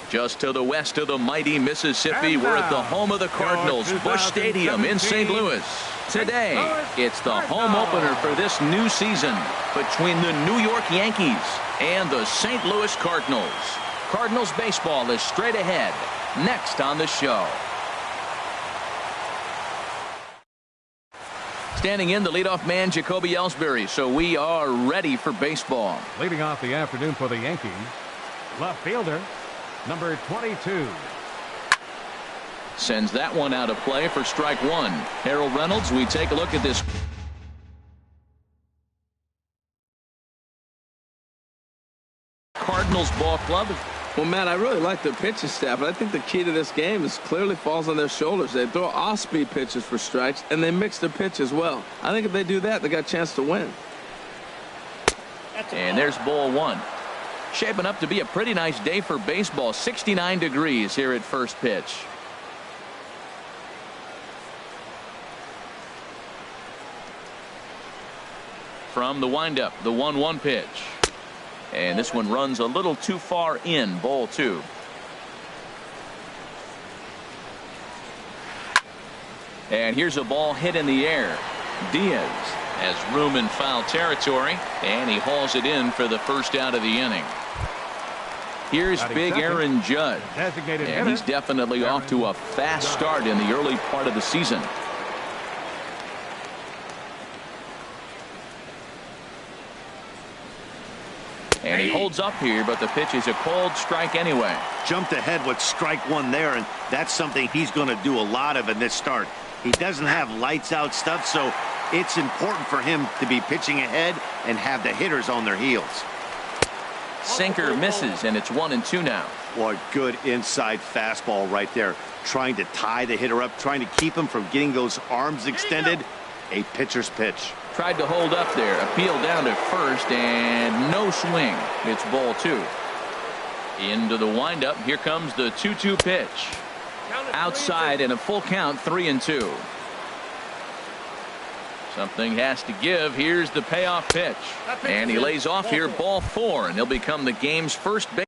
Just to the west of the mighty Mississippi, we're at the home of the Cardinals, Busch Stadium in St. Louis. Today, it's the home opener for this new season between the New York Yankees and the St. Louis Cardinals. Cardinals baseball is straight ahead, next on the show. Standing in, the leadoff man, Jacoby Ellsbury, so we are ready for baseball. Leading off the afternoon for the Yankees, left fielder, number 22. Sends that one out of play for strike one. Harold Reynolds, we take a look at this. Cardinals ball club. Well, Matt, I really like the pitching staff, but I think the key to this game is clearly falls on their shoulders. They throw off-speed pitches for strikes, and they mix their pitch as well. I think if they do that, they got a chance to win. And there's ball one. Shaping up to be a pretty nice day for baseball. 69 degrees here at first pitch. From the windup, the 1-1 pitch. And this one runs a little too far in, ball two. And here's a ball hit in the air. Diaz has room in foul territory, and he hauls it in for the first out of the inning. Here's big Aaron Judge, and he's definitely off to a fast start in the early part of the season. And he holds up here, but the pitch is a cold strike anyway. Jumped ahead with strike one there, and that's something he's going to do a lot of in this start. He doesn't have lights out stuff, so it's important for him to be pitching ahead and have the hitters on their heels. Sinker misses, and it's 1-2 now. Boy, good inside fastball right there. Trying to tie the hitter up, trying to keep him from getting those arms extended. A pitcher's pitch. Tried to hold up there, appeal down to first, and no swing. It's ball two. Into the windup. Here comes the 2-2 pitch. Outside in a full count, 3-2. Something has to give. Here's the payoff pitch. And he lays off here, ball four, and he'll become the game's first base.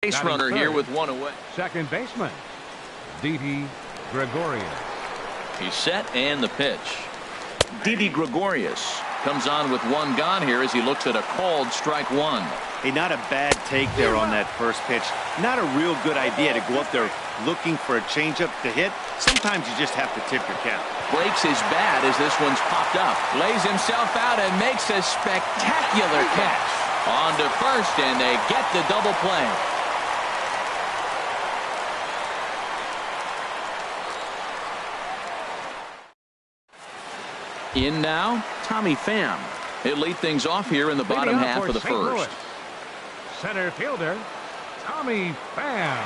Base Batting runner here third. with one away. Second baseman, Didi Gregorius. He's set and the pitch. Didi Gregorius comes on with one gone here as he looks at a called strike one. Hey, not a bad take there on that first pitch. Not a real good idea to go up there looking for a changeup to hit. Sometimes you just have to tip your cap. Breaks his bat as this one's popped up. Lays himself out and makes a spectacular catch. On to first, and they get the double play. In now, Tommy Pham. He'll lead things off here in the bottom half of the first. Center fielder, Tommy Pham.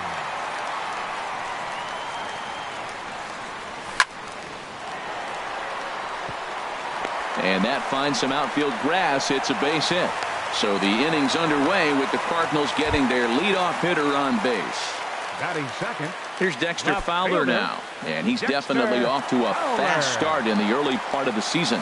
And that finds some outfield grass. It's a base hit. So the inning's underway with the Cardinals getting their leadoff hitter on base. Batting second. Here's Dexter Left Fowler fielder. now. And he's Dexter definitely off to a fast Fowler. start in the early part of the season.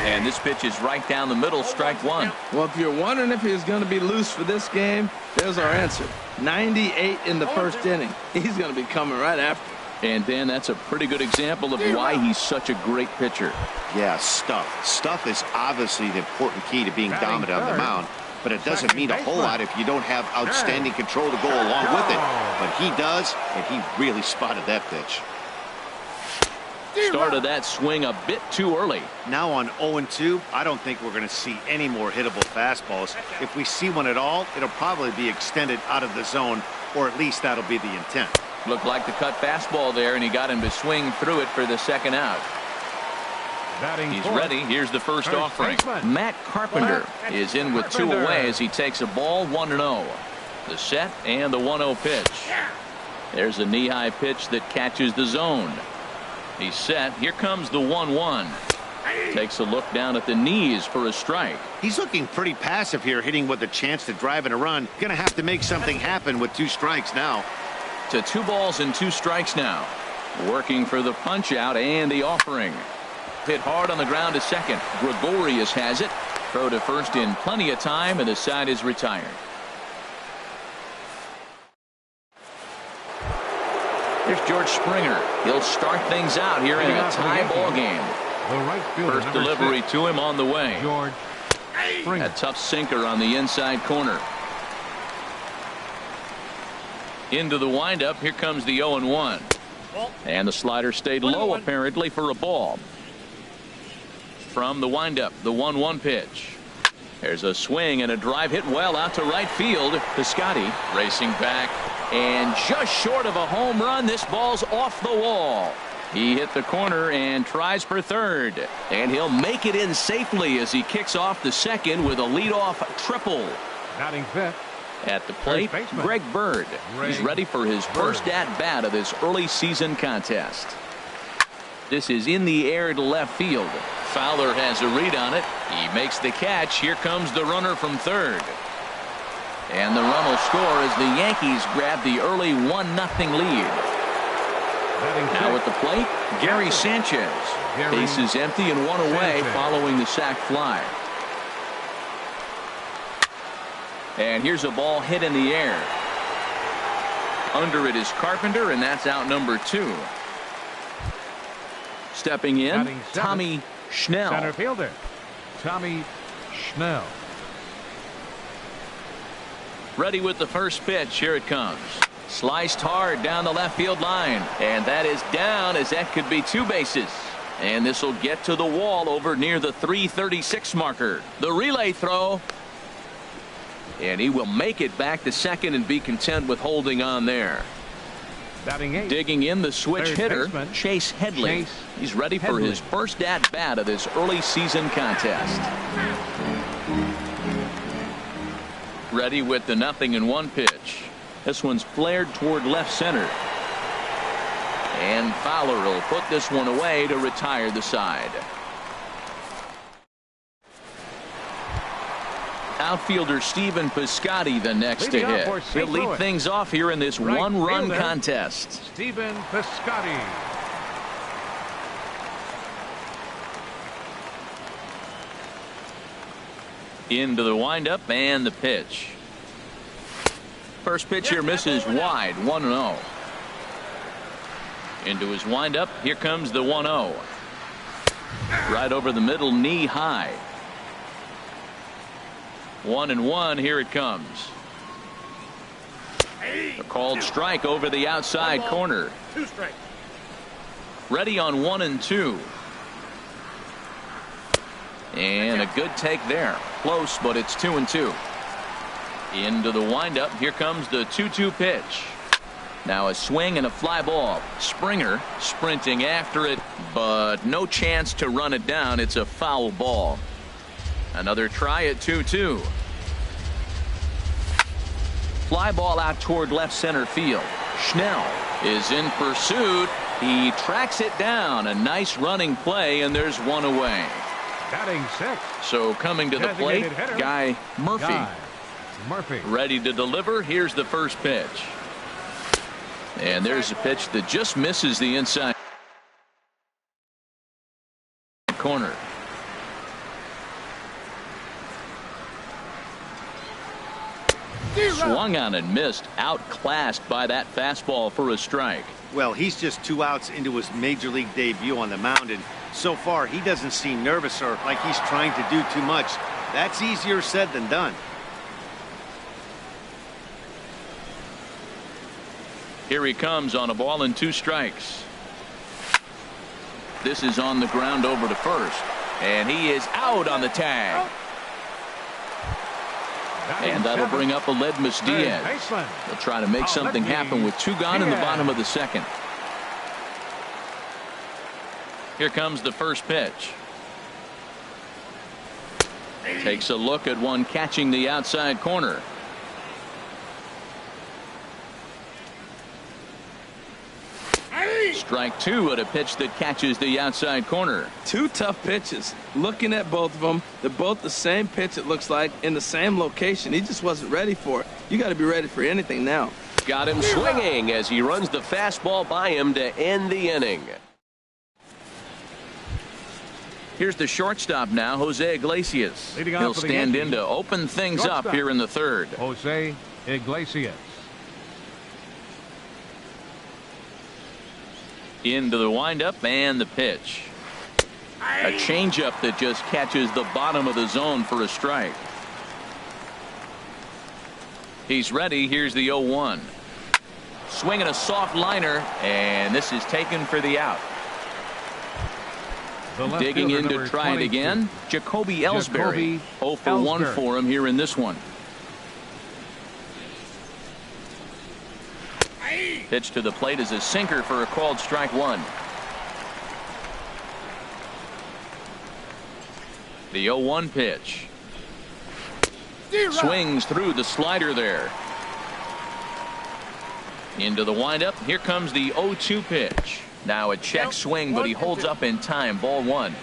And this pitch is right down the middle, strike one. Well, if you're wondering if he's going to be loose for this game, there's our answer. 98 in the first inning. He's going to be coming right after. And Dan, that's a pretty good example of why he's such a great pitcher. Yeah, stuff. Stuff is obviously the important key to being Batting dominant on the third. mound. But it doesn't Second mean a whole baseman. lot if you don't have outstanding control to go along with it. But he does, and he really spotted that pitch. Started that swing a bit too early. Now on 0-2, I don't think we're going to see any more hittable fastballs. If we see one at all, it'll probably be extended out of the zone, or at least that'll be the intent. Looked like the cut fastball there, and he got him to swing through it for the second out. Batting He's fourth. ready. Here's the first First offering. baseman. Matt Carpenter is in with two Carpenter. away as he takes a ball 1-0. The set and the 1-0 pitch. There's a knee-high pitch that catches the zone. He's set. Here comes the 1-1. Takes a look down at the knees for a strike. He's looking pretty passive here, hitting with a chance to drive in a run. Going to have to make something happen with 2 strikes now. To 2 balls and 2 strikes now. Working for the punch out and the offering. Hit hard on the ground to second. Gregorius has it. Throw to first in plenty of time, and the side is retired. Here's George Springer. He'll start things out here in a tie ball game. The right fielder, First number delivery 6, to him on the way. George Springer. A tough sinker on the inside corner. Into the windup. Here comes the 0-1. And the slider stayed low apparently for a ball. From the windup, the 1-1 pitch. There's a swing and a drive hit well out to right field. Piscotty racing back and just short of a home run. This ball's off the wall. He hit the corner and tries for third, and he'll make it in safely as he kicks off the second with a leadoff triple. Batting fifth. At the plate, First baseman. Greg Bird. He's ready for his first Bird. at-bat of this early season contest. This is in the air to left field. Fowler has a read on it. He makes the catch. Here comes the runner from third. And the run will score as the Yankees grab the early 1-0 lead. Batting Now at fifth. the plate, Gary Sanchez. Gary Base is empty and 1 away Sanchez. following the sac fly. And here's a ball hit in the air. Under it is Carpenter, and that's out number 2. Stepping in, Batting seventh. Tommy Schnell. Center fielder, Tommy Schnell. Ready with the first pitch. Here it comes. Sliced hard down the left field line. And that is down, as that could be 2 bases. And this will get to the wall over near the 336 marker. The relay throw. And he will make it back to second and be content with holding on there. Batting eighth. Digging in the switch Third hitter, baseman, Chase Headley. Chase He's ready for Headley. his first at-bat of this early season contest. Ready with the 0-1 pitch. This one's flared toward left center. And Fowler will put this one away to retire the side. Outfielder Stephen Piscotty the next to Leading off hit. for St. He'll lead Louis. things off here in this Right one-run fielder. contest. Stephen Piscotty. Into the windup and the pitch. First pitch here misses wide, 1-0. Into his windup, here comes the 1-0. Right over the middle, knee high. 1-1, here it comes. A called strike over the outside corner. 2 strikes. Ready on 1-2. And a good take there. Close, but it's 2-2. Into the windup. Here comes the 2-2 pitch. Now a swing and a fly ball. Springer sprinting after it, but no chance to run it down. It's a foul ball. Another try at 2-2. Fly ball out toward left center field. Schnell is in pursuit. He tracks it down. A nice running play, and there's one away. Batting 6th. So coming to the plate, hitter, Guy Murphy. Murphy. Ready to deliver. Here's the first pitch. And there's a pitch that just misses the inside corner. Swung on and missed. Outclassed by that fastball for a strike. Well, he's just 2 outs into his major league debut on the mound, and so far he doesn't seem nervous or like he's trying to do too much. That's easier said than done. Here he comes on a ball and 2 strikes. This is on the ground over to first, and he is out on the tag. And that'll bring up Aledmus Diaz. They'll try to make something happen with 2 gone in the bottom of the 2nd. Here comes the first pitch. Takes a look at one catching the outside corner. Strike 2 at a pitch that catches the outside corner. 2 tough pitches. Looking at both of them, they're both the same pitch, it looks like, in the same location. He just wasn't ready for it. You got to be ready for anything now. Got him swinging as he runs the fastball by him to end the inning. Here's the shortstop now, Jose Iglesias. He'll stand in to open things up here in the 3rd. Jose Iglesias. Into the windup and the pitch. A changeup that just catches the bottom of the zone for a strike. He's ready. Here's the 0-1. Swinging a soft liner, and this is taken for the out. Digging in to try it again. Jacoby Ellsbury. 0 for 1 for him here in this one. Pitch to the plate is a sinker for a called strike 1. The 0-1 pitch. Swings through the slider there. Into the windup. Here comes the 0-2 pitch. Now a check swing, but he holds up in time. Ball 1.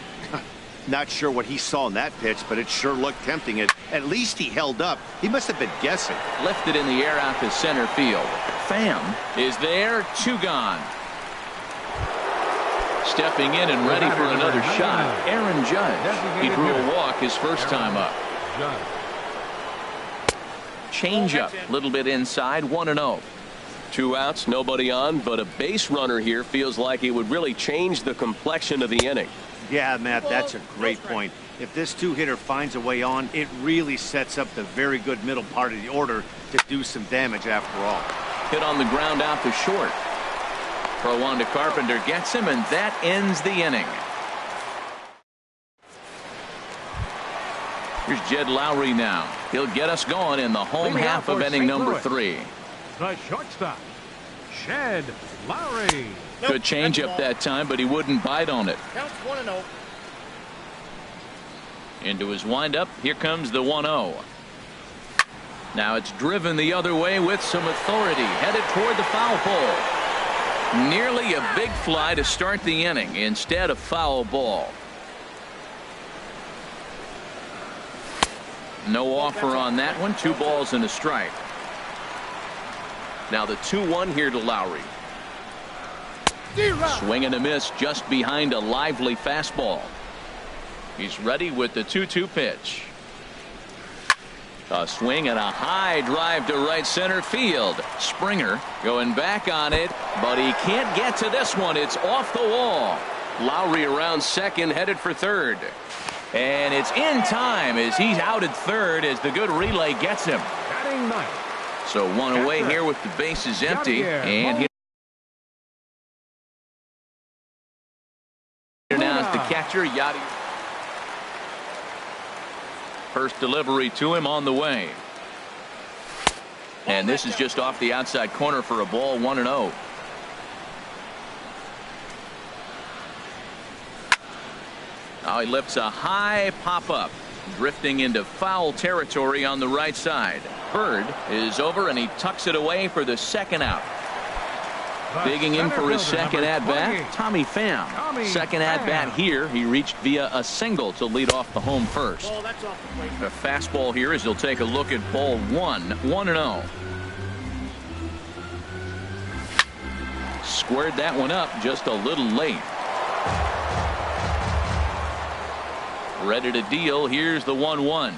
Not sure what he saw in that pitch, but it sure looked tempting. At least he held up. He must have been guessing. Lifted in the air out to center field. Pham is there. 2 gone. Stepping in and ready for another shot, Aaron Judge. He drew a walk his first time up. Changeup, a little bit inside, 1-0. 2 outs, nobody on, but a base runner here feels like it would really change the complexion of the inning. Yeah, Matt, that's a great point. If this 2-hitter finds a way on, it really sets up the very good middle part of the order to do some damage after all. Hit on the ground out to short. Throw on to Carpenter, gets him, and that ends the inning. Here's Jed Lowry now. He'll get us going in the home half of inning number 3. The shortstop, Jed Lowry. Good changeup that time, but he wouldn't bite on it. Counts 1-0. Into his windup. Here comes the 1-0. Now it's driven the other way with some authority. Headed toward the foul pole. Nearly a big fly to start the inning. Instead, a foul ball. No offer on that one. 2 balls and a strike. Now the 2-1 here to Lowry. Swing and a miss just behind a lively fastball. He's ready with the 2-2 pitch. A swing and a high drive to right center field. Springer going back on it, but he can't get to this one. It's off the wall. Lowry around second, headed for third. And it's in time as he's out at third as the good relay gets him. Batting ninth. So one away here with the bases empty. And here now is the catcher, Yadi. First delivery to him on the way. And this is just off the outside corner for a ball, 1-0. Now he lifts a high pop-up, drifting into foul territory on the right side. Bird is over, and he tucks it away for the second out. Digging in for his second at-bat, Tommy Pham. Second at-bat here. He reached via a single to lead off the home first. The fastball here as he'll take a look at ball 1-0. Squared that one up just a little late. Ready to deal. Here's the 1-1.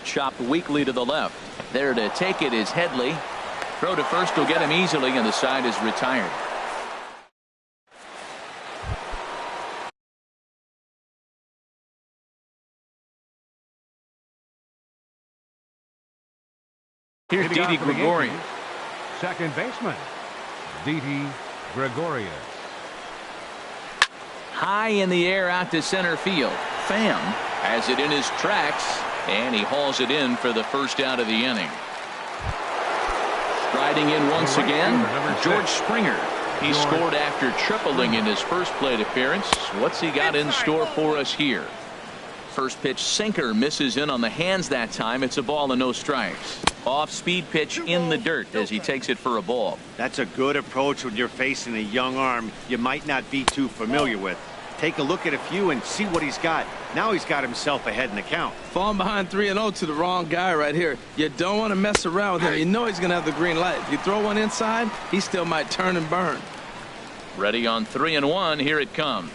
Chopped weakly to the left. There to take it is Headley. Throw to first will get him easily, and the side is retired. Here's Didi Gregorius. Second baseman, Didi Gregorius. High in the air out to center field. Pham has it in his tracks, and he hauls it in for the first out of the inning. Striding in once again, George Springer. He scored after tripling in his first plate appearance. What's he got in store for us here? First pitch sinker misses in on the hands that time. It's a ball and no strikes. Off speed pitch in the dirt as he takes it for a ball. That's a good approach when you're facing a young arm you might not be too familiar with. Take a look at a few and see what he's got. Now he's got himself ahead in the count. Falling behind 3-0 to the wrong guy right here. You don't want to mess around with him. You know he's going to have the green light. If you throw one inside, he still might turn and burn. Ready on 3-1. Here it comes.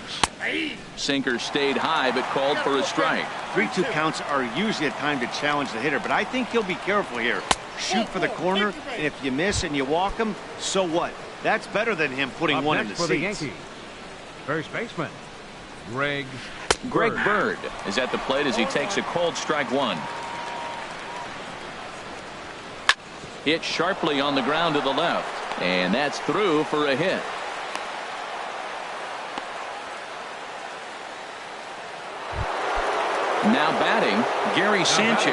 Sinker stayed high but called for a strike. 3-2 counts are usually a time to challenge the hitter, but I think he'll be careful here. Shoot for the corner, and if you miss and you walk him, so what? That's better than him putting one in the for seats. the Yankees. First baseman, Greg Bird is at the plate as he takes a cold strike one. Hit sharply on the ground to the left, and that's through for a hit. Now batting, Gary Sanchez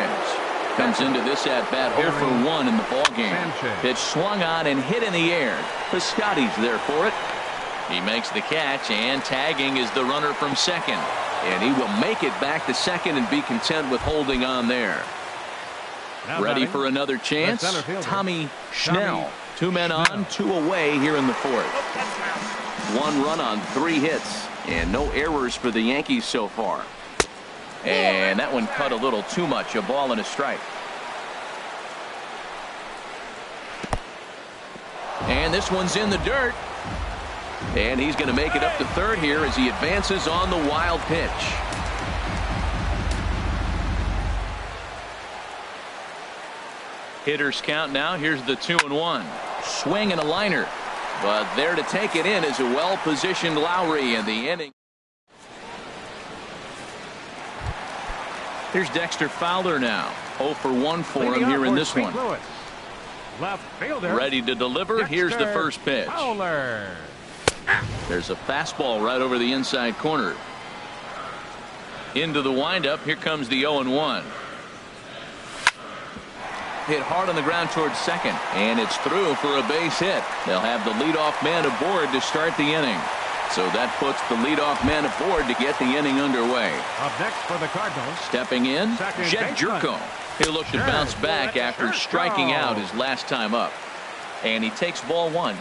comes into this at bat 0 for 1 in the ball game. Pitch swung on and hit in the air. Piscotty's there for it. He makes the catch, and tagging is the runner from second, and he will make it back to second and be content with holding on there. Ready for another chance, Tommy Schnell. 2 men on, 2 away here in the fourth. 1 run on 3 hits, and no errors for the Yankees so far. And that one cut a little too much. A ball and a strike. And this one's in the dirt. And he's going to make it up to third here as he advances on the wild pitch. Hitters count now. Here's the 2-1. Swing and a liner. But there to take it in is a well-positioned Lowry in the inning. Here's Dexter Fowler now. 0 for 1 for him here in this one. Left fielder. Ready to deliver. Here's the first pitch. Fowler. There's a fastball right over the inside corner. Into the windup. Here comes the 0-1. Hit hard on the ground towards second, and it's through for a base hit. They'll have the leadoff man aboard to start the inning. So that puts the leadoff man aboard to get the inning underway. Up next for the Cardinals. Stepping in, Jet Jerko. He'll look to bounce back after striking out his last time up. And he takes ball 1.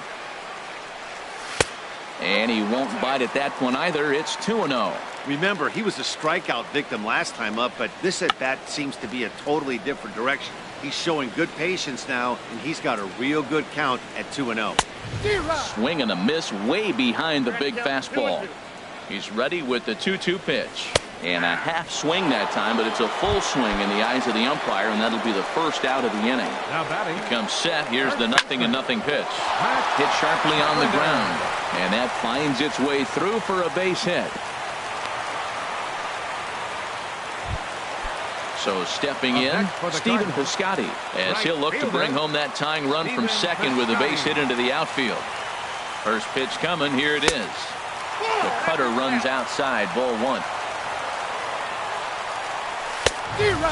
And he won't bite at that one either. It's 2-0. Remember, he was a strikeout victim last time up, but this at-bat seems to be a totally different direction. He's showing good patience now, and he's got a real good count at 2-0. Swing and a miss way behind the big fastball. He's ready with the 2-2 pitch. And a half swing that time, but it's a full swing in the eyes of the umpire, and that'll be the first out of the inning. Now batting. He comes set. Here's the 0-0 pitch. Hit sharply on the ground, and that finds its way through for a base hit. So stepping in, Stephen Piscotty, as he'll look to bring home that tying run from second with a base hit into the outfield. First pitch coming. Here it is. The cutter runs outside. Ball one.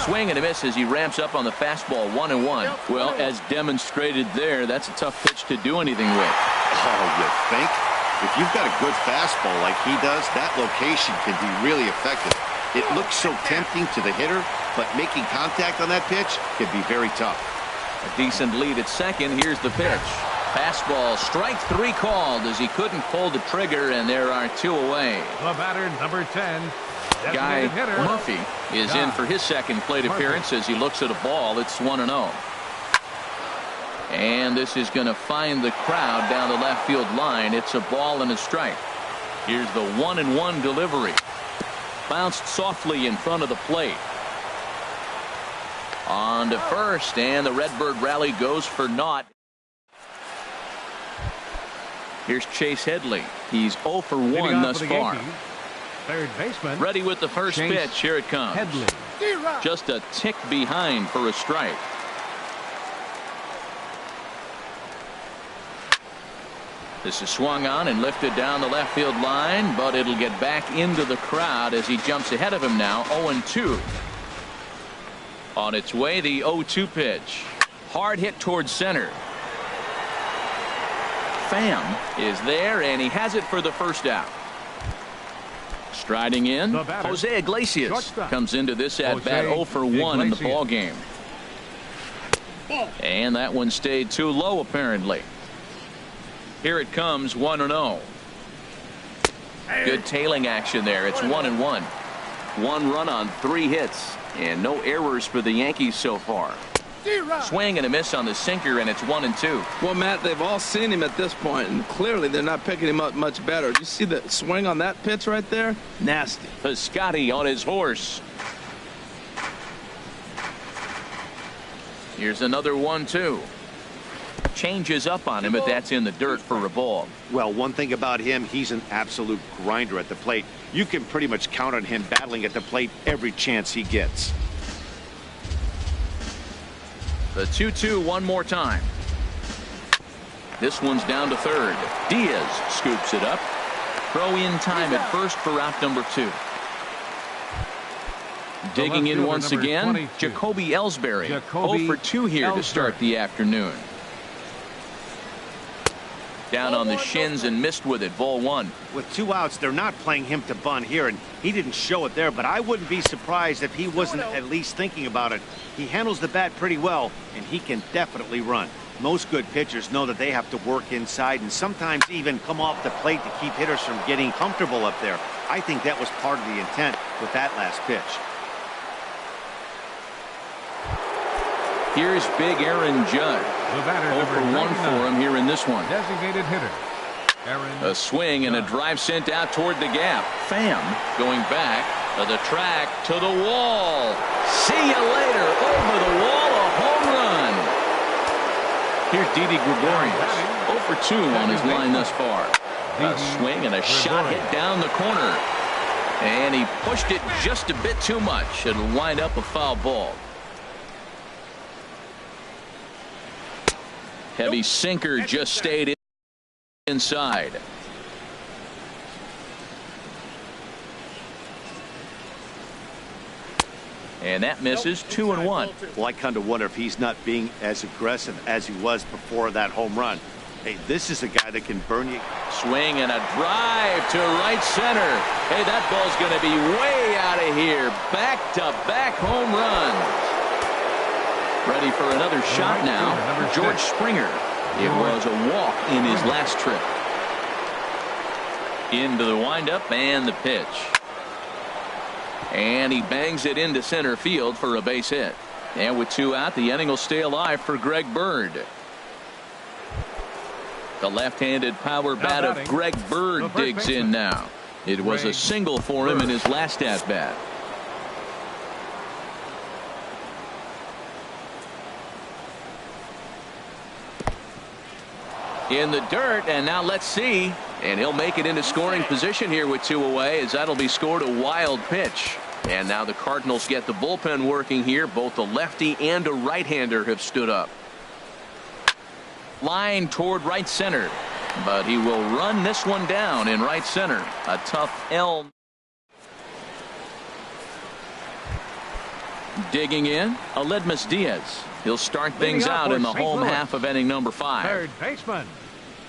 Swing and a miss as he ramps up on the fastball. 1-1. Well, as demonstrated there, that's a tough pitch to do anything with. Oh, you think? If you've got a good fastball like he does, that location can be really effective. It looks so tempting to the hitter, but making contact on that pitch can be very tough. A decent lead at second. Here's the pitch. Fastball, strike three called as he couldn't pull the trigger, and there are two away. The batter, number 10. Guy Murphy is in for his second plate appearance as he looks at a ball. It's 1-0. And this is going to find the crowd down the left field line. It's a ball and a strike. Here's the 1-1 delivery. Bounced softly in front of the plate. On to first, and the Redbird rally goes for naught. Here's Chase Headley. He's 0 for 1 thus far. Third baseman. Ready with the first pitch. Here it comes. Headley. Just a tick behind for a strike. This is swung on and lifted down the left field line, but it'll get back into the crowd as he jumps ahead of him now. 0-2. On its way, the 0-2 pitch. Hard hit towards center. Pham is there, and he has it for the first out. Striding in, Jose Iglesias comes into this at bat 0 for 1 in the ball game. And that one stayed too low apparently. Here it comes. 1-0. Good tailing action there. It's 1-1. One run on 3 hits and no errors for the Yankees so far. Swing and a miss on the sinker, and it's 1-2. Well, Matt, they've all seen him at this point, and clearly they're not picking him up much better. You see the swing on that pitch right there? Nasty. Piscotty on his horse. Here's another 1-2. Changes up on him, but that's in the dirt for a ball. Well, one thing about him, he's an absolute grinder at the plate. You can pretty much count on him battling at the plate every chance he gets. The 2-2 one more time. This one's down to third. Diaz scoops it up. Throw in time at first for out number 2. Digging in once again, 22. Jacoby Ellsbury. 0 for 2 here to start the afternoon. Down on the shins and missed with it. Ball 1. With 2 outs, they're not playing him to bunt here, and he didn't show it there, but I wouldn't be surprised if he wasn't at least thinking about it. He handles the bat pretty well, and he can definitely run. Most good pitchers know that they have to work inside and sometimes even come off the plate to keep hitters from getting comfortable up there. I think that was part of the intent with that last pitch. Here's big Aaron Judge. 0 for 1 for him here in this one. Designated hitter. A swing and a drive sent out toward the gap. Pham going back to the track, to the wall. See you later. Over the wall, a home run. Here's Didi Gregorius. 0 for 2 on his line thus far. A swing and a shot hit down the corner. And he pushed it just a bit too much. It'll wind up a foul ball. Heavy sinker just stayed inside. And that misses. 2-1. Well, I kind of wonder if he's not being as aggressive as he was before that home run. Hey, this is a guy that can burn you. Swing and a drive to right center. Hey, that ball's going to be way out of here. Back-to-back home runs. Ready for another shot now. George Springer. It was a walk in his last trip. Into the windup and the pitch. And he bangs it into center field for a base hit. And with 2 out, the inning will stay alive for Greg Bird. The left-handed power bat of Greg Bird digs in now. It was a single for him in his last at-bat. In the dirt, and now let's see. And he'll make it into scoring position here with 2 away, as that'll be scored a wild pitch. And now the Cardinals get the bullpen working here. Both a lefty and a right-hander have stood up. Line toward right center, but he will run this one down in right center. A tough L. Digging in, Aledmus Diaz. He'll start things out in the home half of inning number 5. Third baseman,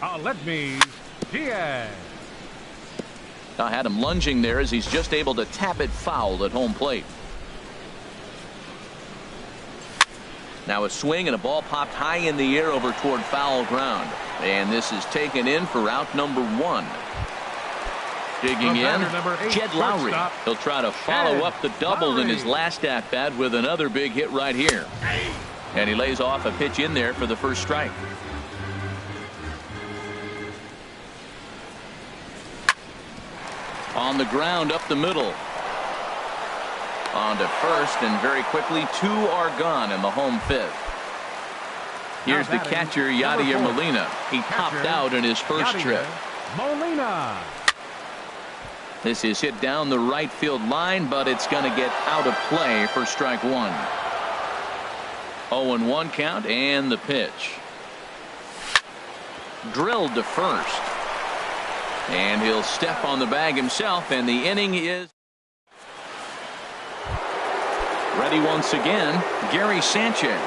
Aledmus Diaz. I had him lunging there as he's just able to tap it foul at home plate. Now a swing and a ball popped high in the air over toward foul ground. And this is taken in for out number 1. Digging in, Jed Lowry. He'll try to follow up the double in his last at-bat with another big hit right here. And he lays off a pitch in there for the first strike. On the ground up the middle. On to first, and very quickly 2 are gone in the home 5th. Here's the catcher, Yadier Molina. He popped out in his first trip. Molina. This is hit down the right field line, but it's going to get out of play for strike 1. 0-1 count, and the pitch. Drilled to first. And he'll step on the bag himself, and the inning is ready once again. Gary Sanchez.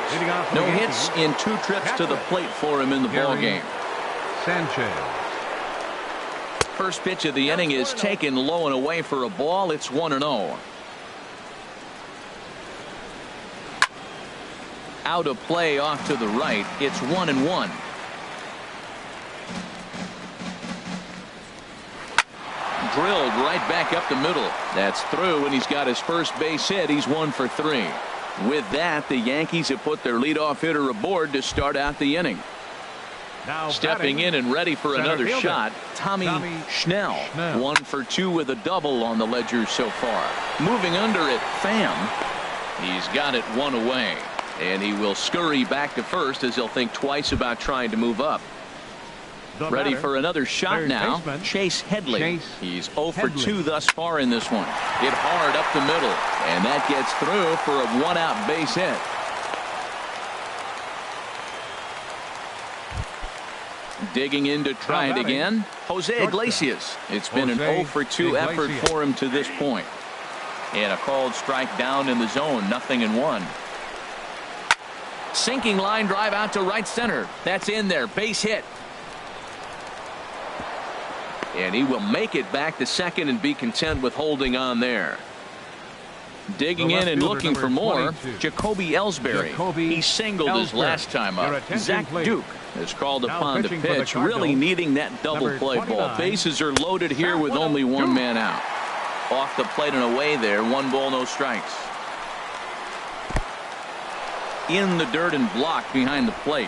No hits in 2 trips to the plate for him in the ball game. Sanchez. First pitch of the inning is taken low and away for a ball. It's 1-0. Out of play off to the right. It's 1-1. Drilled right back up the middle. That's through, and he's got his first base hit. He's 1 for 3. With that, the Yankees have put their leadoff hitter aboard to start out the inning. Now stepping in and ready for another shot, Tommy Schnell. 1 for 2 with a double on the ledger so far. Moving under it, Pham. He's got it 1 away, and he will scurry back to first as he'll think twice about trying to move up. Ready for another shot now, Chase Headley. He's 0 for 2 thus far in this one. Hit hard up the middle, and that gets through for a 1-out base hit. Digging in to try it again, Jose Iglesias. It's been an 0 for 2 effort for him to this point. And a called strike down in the zone, 0-1. Sinking line drive out to right center. That's in there, base hit. And he will make it back to second and be content with holding on there. Digging in and looking for more, Jacoby Ellsbury. He singled his last time up. Zach Duke is called upon to pitch, really needing that double play ball. Bases are loaded here with only 1 man out. Off the plate and away there, 1 ball, no strikes. In the dirt and blocked behind the plate.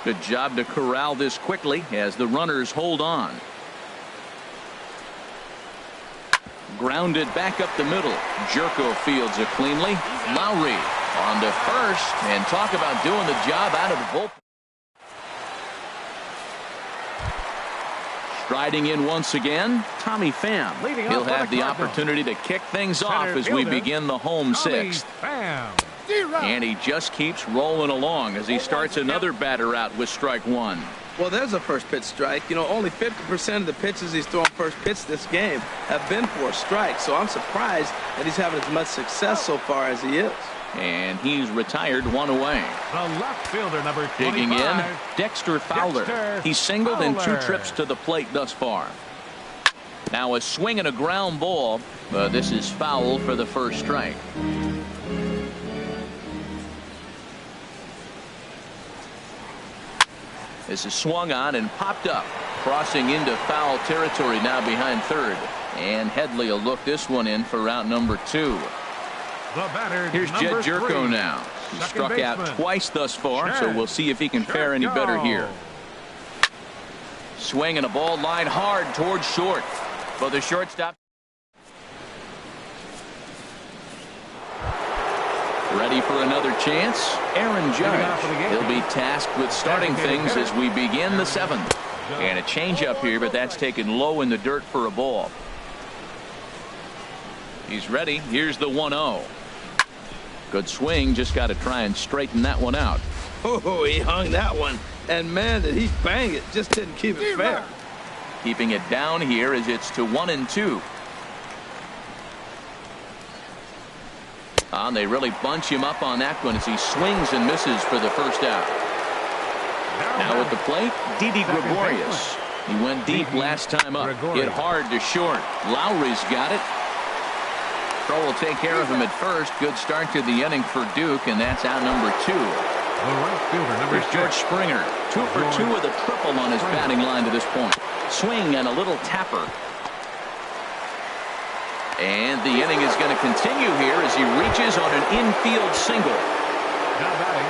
Good job to corral this quickly as the runners hold on. Grounded back up the middle. Jerko fields it cleanly. Lowry on to first, and talk about doing the job out of the bullpen. Striding in once again, Tommy Pham. He'll have the opportunity to kick things off as we begin the home 6th. And he just keeps rolling along as he starts another batter out with strike 1. Well, there's a first pitch strike. You know, only 50% of the pitches he's thrown first pitch this game have been for a strike. So I'm surprised that he's having as much success so far as he is. And he's retired 1 away. The left fielder, number 25. Digging in, Dexter Fowler. He's singled in 2 trips to the plate thus far. Now a swing and a ground ball, but this is foul for the first strike. This is swung on and popped up, crossing into foul territory now behind third. And Headley will look this one in for route number 2. Here's Jed Jerko now. He struck out twice thus far, so we'll see if he can fare any better here. Swinging a ball line hard towards short. For the shortstop. Ready for another chance. Aaron Judge. He'll be tasked with starting things as we begin the 7th. And a changeup here, but that's taken low in the dirt for a ball. He's ready. Here's the 1-0. Good swing. Just got to try and straighten that one out. Oh, he hung that one. And, man, did he bang it. Just didn't keep it fair. Keeping it down here as it's to 1-2. They really bunch him up on that one as he swings and misses for the first out. Now at the plate, Didi Gregorius. He went deep last time up. Hit hard to short. Lowry's got it. Crow will take care of him at first. Good start to the inning for Duke, and that's out number 2. Here's George Springer. 2 for 2 with a triple on his batting line to this point. Swing and a little tapper. And the inning is going to continue here as he reaches on an infield single.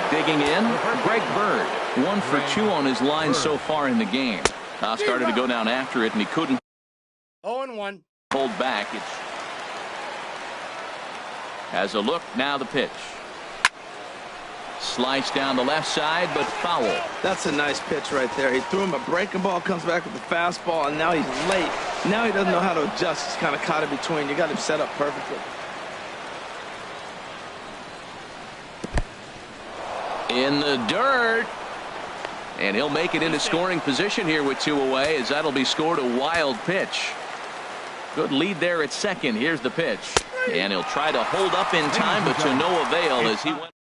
Digging in, Greg Bird. 1 for 2 on his line so far in the game. Started to go down after it, and he couldn't 0-1. hold back. It's has a look. Now the pitch. Slice down the left side, but foul. That's a nice pitch right there. He threw him a breaking ball, comes back with the fastball, and now he's late. Now he doesn't know how to adjust. He's kind of caught in between. You got him set up perfectly. In the dirt. And he'll make it into scoring position here with 2 away, as that'll be scored a wild pitch. Good lead there at second. Here's the pitch. And he'll try to hold up in time, but to no avail as he went.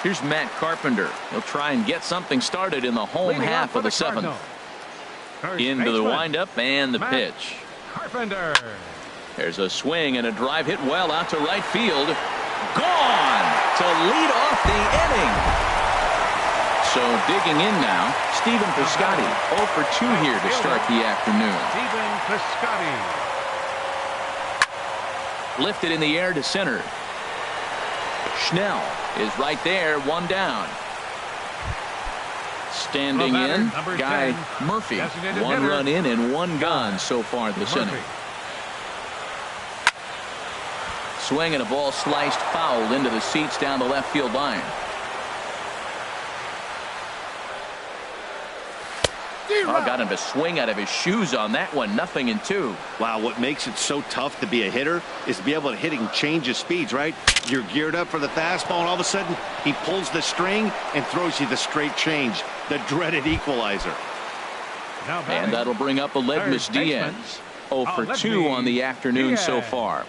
Here's Matt Carpenter. He'll try and get something started in the home half of the 7th. Into the windup and the pitch. Carpenter. There's a swing and a drive hit well out to right field. Gone to lead off the inning. So digging in now, Stephen Piscotty. 0 for 2 here to start the afternoon. Stephen Piscotty. Lifted in the air to center. Schnell is right there, 1 down. Standing in, Guy Murphy. 1 run in and 1 gone so far this inning. Swing and a ball sliced foul into the seats down the left field line. Got him to swing out of his shoes on that one. 0-2. Wow, what makes it so tough to be a hitter is to be able to hit and change his speeds, right? You're geared up for the fastball, and all of a sudden he pulls the string and throws you the straight change, the dreaded equalizer. And that'll bring up Aledmus Diaz. 0 for 2 on the afternoon so far.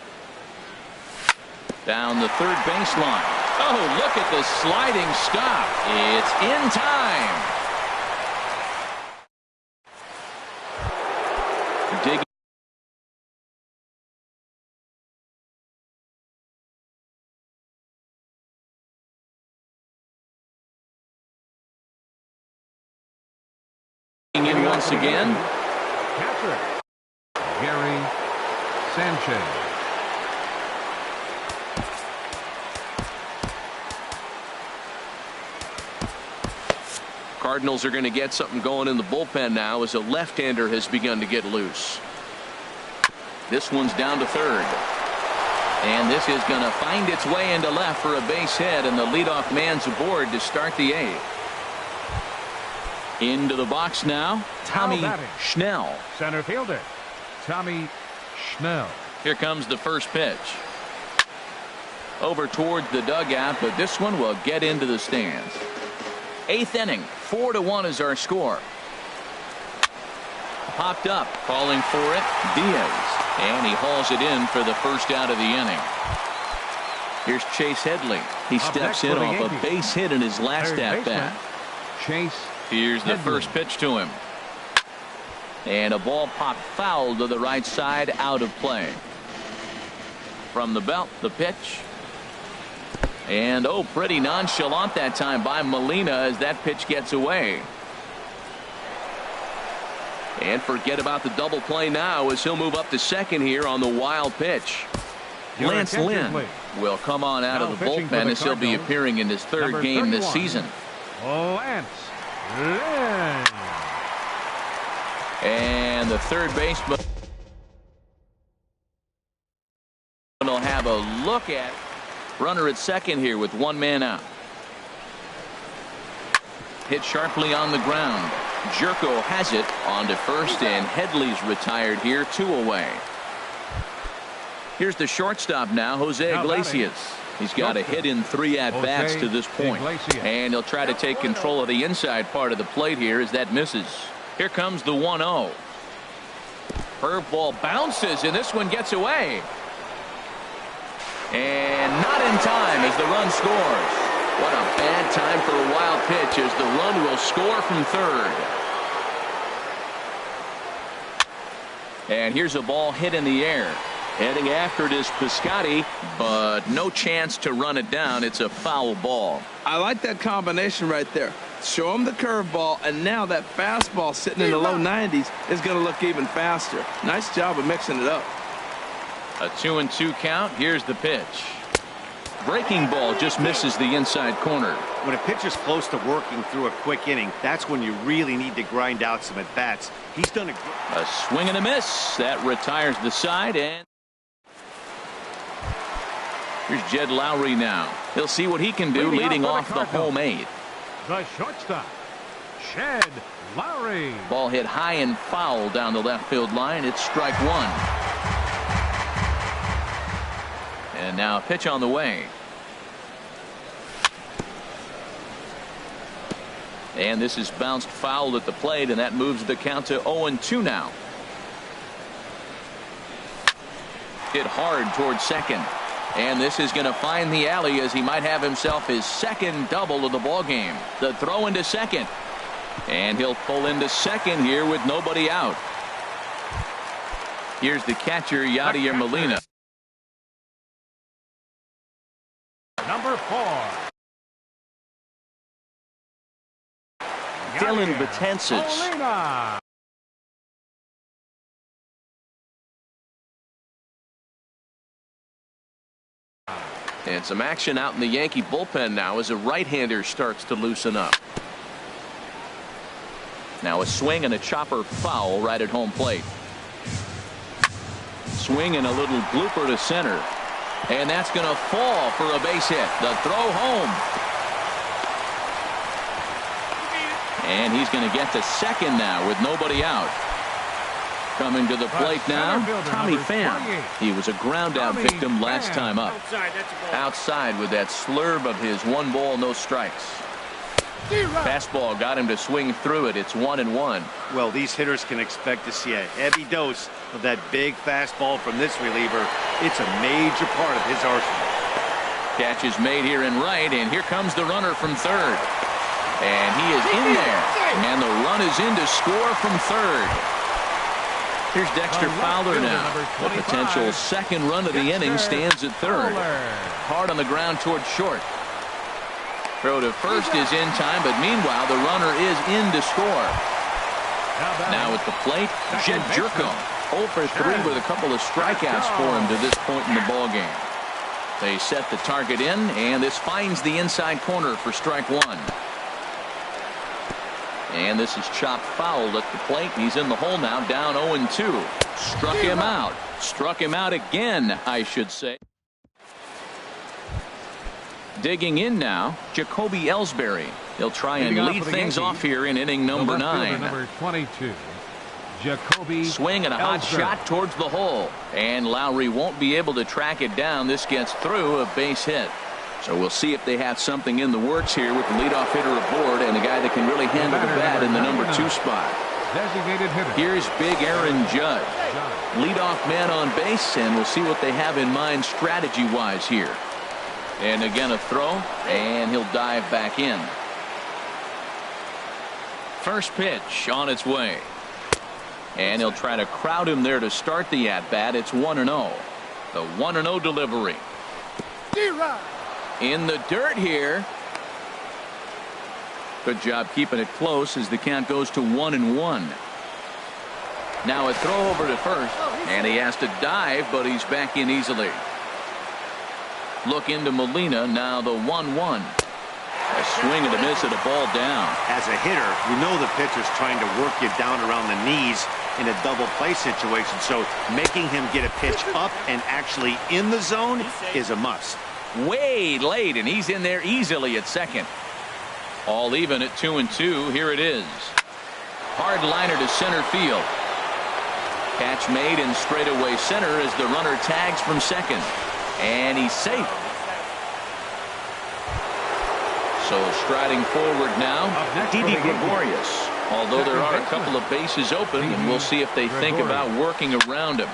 Down the third baseline. Oh, look at the sliding stop. It's in time. Digging in once again. Catcher, Gary Sanchez. Cardinals are going to get something going in the bullpen now as a left-hander has begun to get loose. This one's down to third. And this is going to find its way into left for a base hit, and the leadoff man's aboard to start the 8th. Into the box now, Tommy Schnell. Center fielder, Tommy Schnell. Here comes the first pitch. Over towards the dugout, but this one will get into the stands. 8th inning, 4-1 is our score. Popped up, calling for it, Diaz. And he hauls it in for the first out of the inning. Here's Chase Headley. He steps in off a base hit in his last at-bat. Chase. Here's the first pitch to him. And a ball popped foul to the right side, out of play. From the belt, the pitch. And oh, pretty nonchalant that time by Molina as that pitch gets away. And forget about the double play now as he'll move up to second here on the wild pitch. Lance Lynn will come on out of the bullpen as he'll be appearing in his 3rd game this season. Lance Lynn. And the third baseman will have a look at runner at second here with one man out. Hit sharply on the ground. Jerko has it on to first, and Headley's retired here, 2 away. Here's the shortstop now, Jose Iglesias. He's got a hit in 3 at-bats to this point. And he'll try to take control of the inside part of the plate here as that misses. Here comes the 1-0. Curveball bounces, and this one gets away. And not in time as the run scores. What a bad time for a wild pitch as the run will score from third. And here's a ball hit in the air. Heading after it is Piscotty, but no chance to run it down. It's a foul ball. I like that combination right there. Show him the curveball, and now that fastball sitting in the low 90s is going to look even faster. Nice job of mixing it up. A 2-2 count. Here's the pitch. Breaking ball just misses the inside corner. When a pitcher's close to working through a quick inning, that's when you really need to grind out some at-bats. He's done a swing and a miss. That retires the side, and here's Jed Lowry now. He'll see what he can do leading off the home 8. The shortstop, Jed Lowry. Ball hit high and foul down the left field line. It's strike 1. And now a pitch on the way. And this is bounced foul at the plate, and that moves the count to 0-2 now. Hit hard towards second. And this is going to find the alley as he might have himself his second double of the ball game. The throw into second. And he'll pull into second here with nobody out. Here's the catcher, Yadier Molina. Number 4. Dylan Betances. Molina. And some action out in the Yankee bullpen now as a right-hander starts to loosen up. Now a swing and a chopper foul right at home plate. Swing and a little blooper to center. And that's going to fall for a base hit. The throw home. And he's going to get to second now with nobody out. Coming to the plate now, Tommy Pham. He was a ground-out victim last time up. Outside with that slurve of his 1 ball, no strikes. Fastball got him to swing through it. It's 1-1. Well, these hitters can expect to see a heavy dose of that big fastball from this reliever. It's a major part of his arsenal. Catch is made here in right, and here comes the runner from third. And he is in there. And the run is in to score from third. Here's Dexter Fowler now. The potential second run of the inning stands at third. Hard on the ground towards short. Throw to first is in time, but meanwhile the runner is in to score. Now at the plate, Jed Jerko. 0 for 3 with a couple of strikeouts for him to this point in the ballgame. They set the target in, and this finds the inside corner for strike 1. And this is chopped foul at the plate. He's in the hole now, down 0-2. Struck him out. Struck him out again, I should say. Digging in now, Jacoby Ellsbury. He'll try and lead things off here in inning number 9. Number 22, Jacoby swing and a hot shot towards the hole. And Lowry won't be able to track it down. This gets through, a base hit. So we'll see if they have something in the works here with the leadoff hitter aboard and a guy that can really handle the bat in the number 2 spot. Designated hitter. Here's big Aaron Judge. Leadoff man on base, and we'll see what they have in mind strategy-wise here. And again a throw, and he'll dive back in. First pitch on its way. And he'll try to crowd him there to start the at-bat. It's 1-0. The 1-0 delivery. In the dirt here. Good job keeping it close as the count goes to 1-1. Now a throw over to first, and he has to dive, but he's back in easily. Look into Molina, now the 1-1. A swing and a miss at a ball down. As a hitter, you know the pitcher's trying to work you down around the knees in a double play situation, so making him get a pitch up and actually in the zone is a must. Way late, and he's in there easily at second. All even at 2-2. Here it is. Hard liner to center field. Catch made in straightaway center as the runner tags from second. And he's safe. So striding forward now, Didi Gregorius. Although there are a couple of bases open, and we'll see if they think about working around him.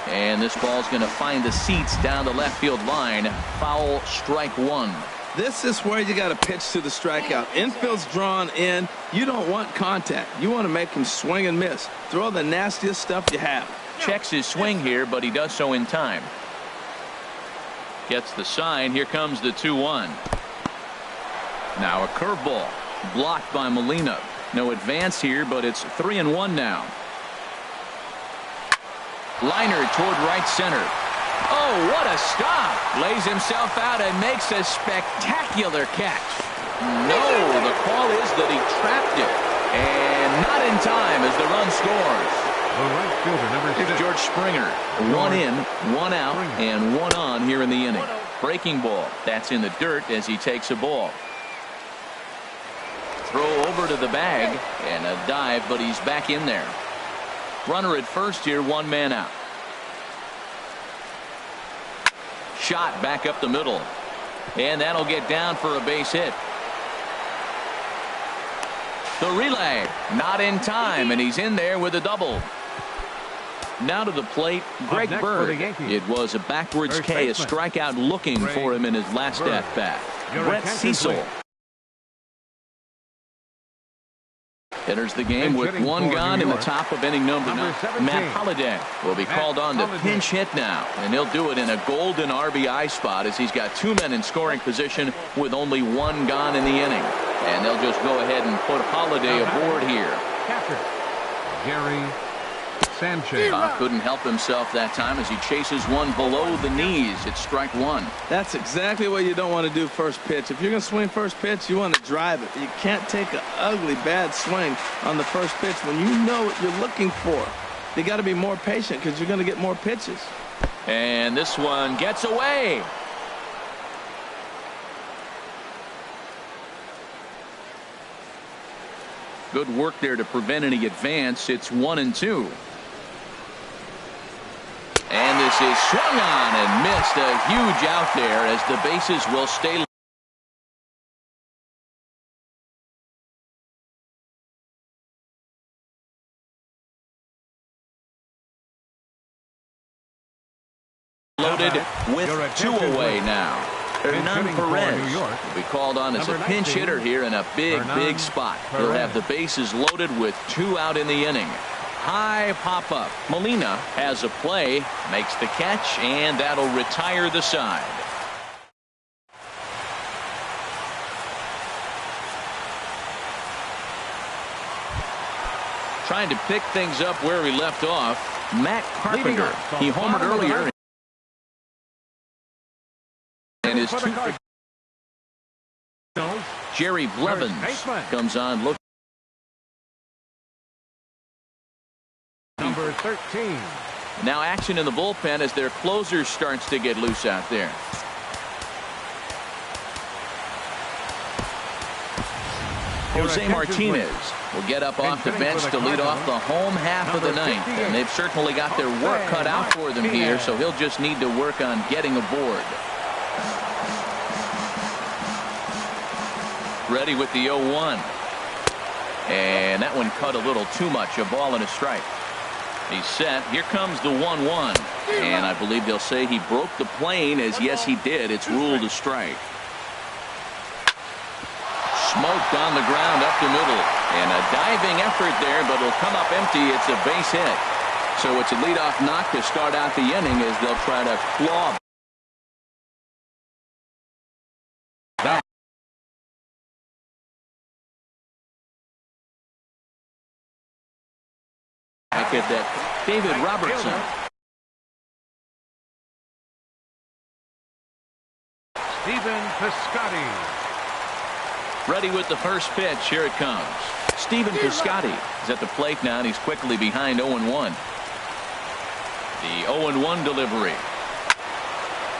And this ball's going to find the seats down the left field line. Foul, strike one. This is where you got to pitch to the strikeout. Infield's drawn in. You don't want contact. You want to make him swing and miss. Throw the nastiest stuff you have. Checks his swing here, but he does so in time. Gets the sign. Here comes the 2-1. Now a curveball. Blocked by Molina. No advance here, but it's 3-1 now. Liner toward right center. Oh, what a stop. Lays himself out and makes a spectacular catch. No, the call is that he trapped it. And not in time as the run scores. The right fielder, number 6. It's George Springer. One in, one out, and one on here in the inning. Breaking ball. That's in the dirt as he takes a ball. Throw over to the bag and a dive, but he's back in there. Runner at first here, one man out. Shot back up the middle. And that'll get down for a base hit. The relay, not in time, and he's in there with a double. Now to the plate, Greg Bird. It was a backwards K, a strikeout looking for him in his last at-bat. Brett Cecil enters the game with one gone in the top of inning number 9. Matt Holliday will be called on to pinch hit now, and he'll do it in a golden RBI spot as he's got 2 men in scoring position with only 1 gone in the inning. And they'll just go ahead and put Holliday aboard here. Catcher, Gary Sanchez. Couldn't help himself that time as he chases one below the knees. It's strike one. That's exactly what you don't want to do first pitch. If you're going to swing first pitch, you want to drive it. You can't take an ugly, bad swing on the first pitch when you know what you're looking for. You got to be more patient because you're going to get more pitches. And this one gets away. Good work there to prevent any advance. It's 1-2. And this is swung on and missed. A huge out there as the bases will stay loaded with 2 away now. Hernan Perez will be called on as a pinch hitter here in a big spot. He'll have the bases loaded with 2 out in the inning. High pop-up. Molina has a play, makes the catch, and that'll retire the side. Trying to pick things up where he left off, Matt Carpenter. He homered earlier. And his 2. Jerry Blevins comes on. Look. Number 13. Now action in the bullpen as their closer starts to get loose out there. Jose Martinez will get up off the bench to lead off the home half of the 9th. And they've certainly got their work cut out for them here, so he'll just need to work on getting aboard. Ready with the 0-1. And that one cut a little too much. A ball and a strike. He's set. Here comes the 1-1. And I believe they'll say he broke the plane, as yes he did. It's ruled a strike. Smoked on the ground up the middle. And a diving effort there, but it'll come up empty. It's a base hit. So it's a leadoff knock to start out the inning as they'll try to claw. Back at that, David Robertson. Stephen Piscotty. Ready with the first pitch. Here it comes. Stephen Piscotty is at the plate now, and he's quickly behind 0-1. The 0-1 delivery.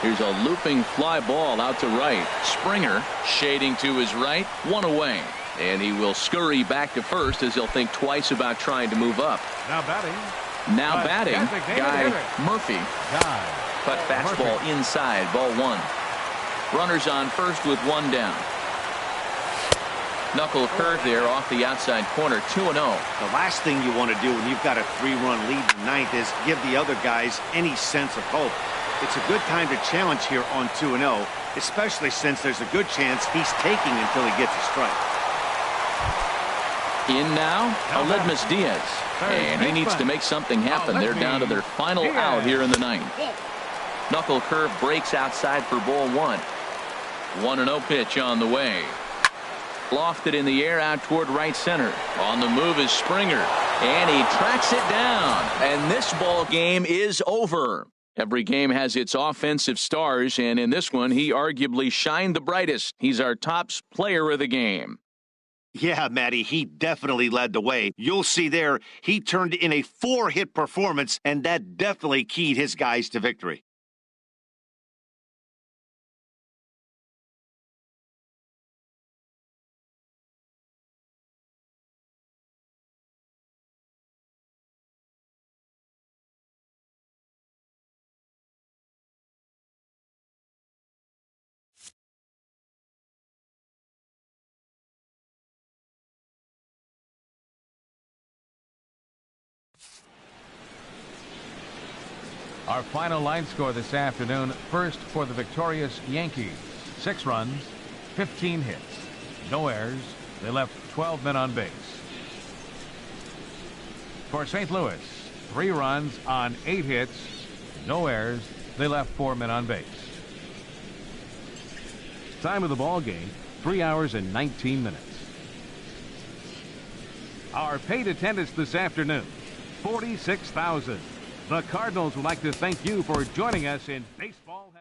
Here's a looping fly ball out to right. Springer shading to his right. One away. And he will scurry back to first as he'll think twice about trying to move up. Now batting, Guy Murphy. Cut fastball inside, ball one. Runners on first with one down. Knuckle curve there off the outside corner, 2-0. The last thing you want to do when you've got a 3-run lead in the ninth is give the other guys any sense of hope. It's a good time to challenge here on 2-0, especially since there's a good chance he's taking until he gets a strike. In now, Aledmus Diaz. And he needs to make something happen. They're down to their final out here in the ninth. Knuckle curve breaks outside for ball one. 1-0 pitch on the way. Lofted in the air out toward right center. On the move is Springer. And he tracks it down. And this ball game is over. Every game has its offensive stars, and in this one, he arguably shined the brightest. He's our top player of the game. Yeah, Matty, he definitely led the way. You'll see there, he turned in a 4-hit performance, and that definitely keyed his guys to victory. Our final line score this afternoon. First for the victorious Yankees. 6 runs, 15 hits, no errors. They left 12 men on base. For St. Louis, 3 runs on 8 hits, no errors. They left 4 men on base. Time of the ball game, 3 hours and 19 minutes. Our paid attendance this afternoon, 46,000. The Cardinals would like to thank you for joining us in baseball.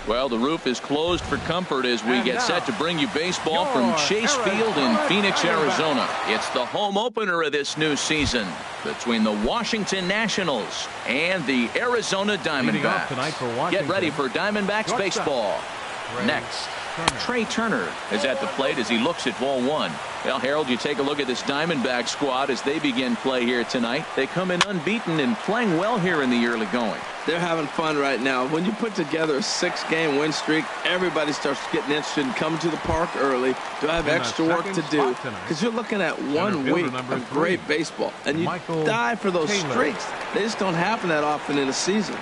Well, the roof is closed for comfort as we get set to bring you baseball from Chase Field in Phoenix, Arizona. It's the home opener of this new season between the Washington Nationals and the Arizona Diamondbacks. Get ready for Diamondbacks baseball. Next, Trey Turner is at the plate as he looks at ball one. Well, Harold, you take a look at this Diamondback squad as they begin play here tonight. They come in unbeaten and playing well here in the early going. They're having fun right now. When you put together a 6-game win streak, everybody starts getting interested in coming to the park early. Do I have extra work to do? Because you're looking at 1 week of great baseball, and you die for those streaks. They just don't happen that often in a season.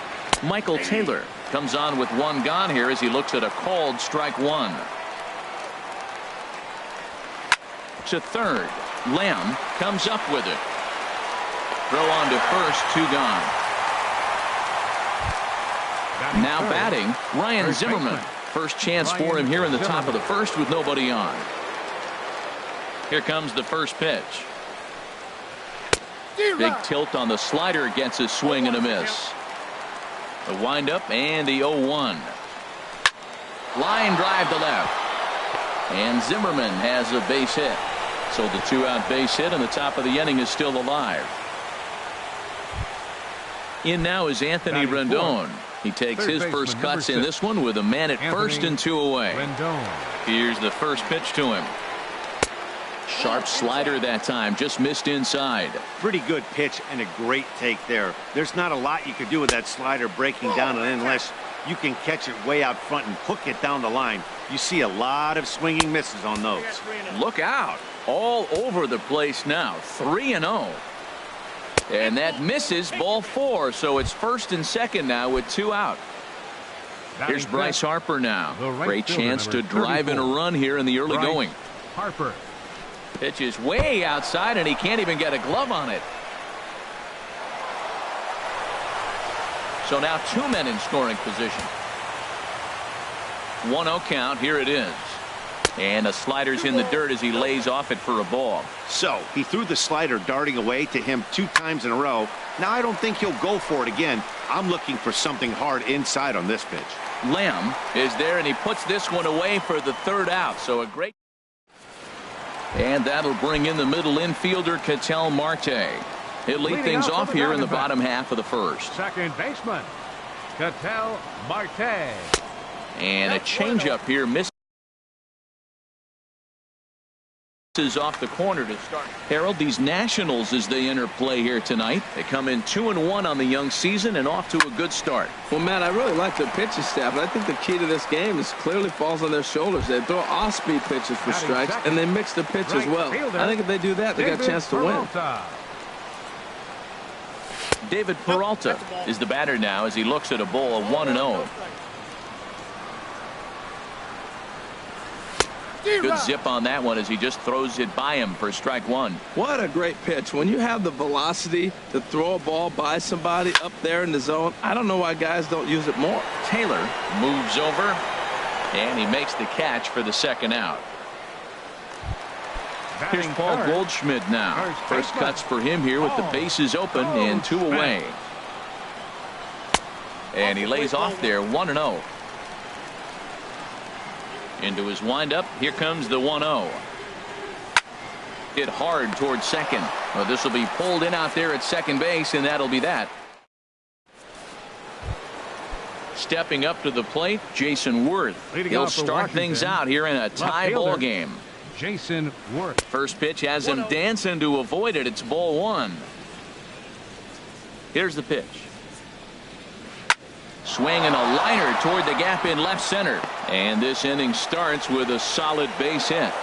Michael Taylor comes on with 1 gone here as he looks at a called strike 1. To third. Lamb comes up with it. Throw on to first, 2 gone. Now batting, Ryan Zimmerman. First chance for him here in the top of the first with nobody on. Here comes the first pitch. Big tilt on the slider, gets a swing and a miss. The windup and the 0-1. Line drive to left. And Zimmerman has a base hit. So the 2-out base hit and the top of the inning is still alive. In now is Anthony Rendon. He takes his first cuts in this one with a man at first and 2 away. Here's the first pitch to him. Sharp slider that time, just missed inside. Pretty good pitch and a great take there. There's not a lot you could do with that slider breaking down unless you can catch it way out front and hook it down the line. You see a lot of swinging misses on those. Look out. All over the place now. 3-0. And that misses, ball 4. So it's first and second now with 2 out. Here's Bryce Harper now. Great chance to drive in a run here in the early going. Harper. Pitch is way outside and he can't even get a glove on it. So now 2 men in scoring position. 1-0 count. Here it is. And the slider's in the dirt as he lays off it for a ball. So he threw the slider darting away to him 2 times in a row. Now I don't think he'll go for it again. I'm looking for something hard inside on this pitch. Lamb is there and he puts this one away for the 3rd out. So a great. And that'll bring in the middle infielder Ketel Marte. He'll lead things off here in the bottom half of the first. Second baseman Ketel Marte. And a changeup here misses off the corner to start. Harold, these Nationals as they enter play here tonight. They come in 2-1 on the young season and off to a good start. Well, Matt, I really like their pitching staff, and I think the key to this game is clearly falls on their shoulders. They throw off-speed pitches for strikes, and they mix the pitch as well. I think if they do that, they got a chance to win. David Peralta is the batter now as he looks at a ball of 1-0. Good zip on that one as he just throws it by him for strike 1. What a great pitch. When you have the velocity to throw a ball by somebody up there in the zone, I don't know why guys don't use it more. Taylor moves over and he makes the catch for the 2nd out. Here's Paul Goldschmidt now. First cuts for him here with the bases open and 2 away. And he lays off there 1-0. Into his windup. Here comes the 1-0. Hit hard towards second. Well, this will be pulled in out there at second base, and that'll be that. Stepping up to the plate, Jason Worth. He'll start things out here in a tie ball game. Jason Worth. First pitch has him dancing to avoid it. It's ball 1. Here's the pitch. Swing and a liner toward the gap in left center. And this inning starts with a solid base hit.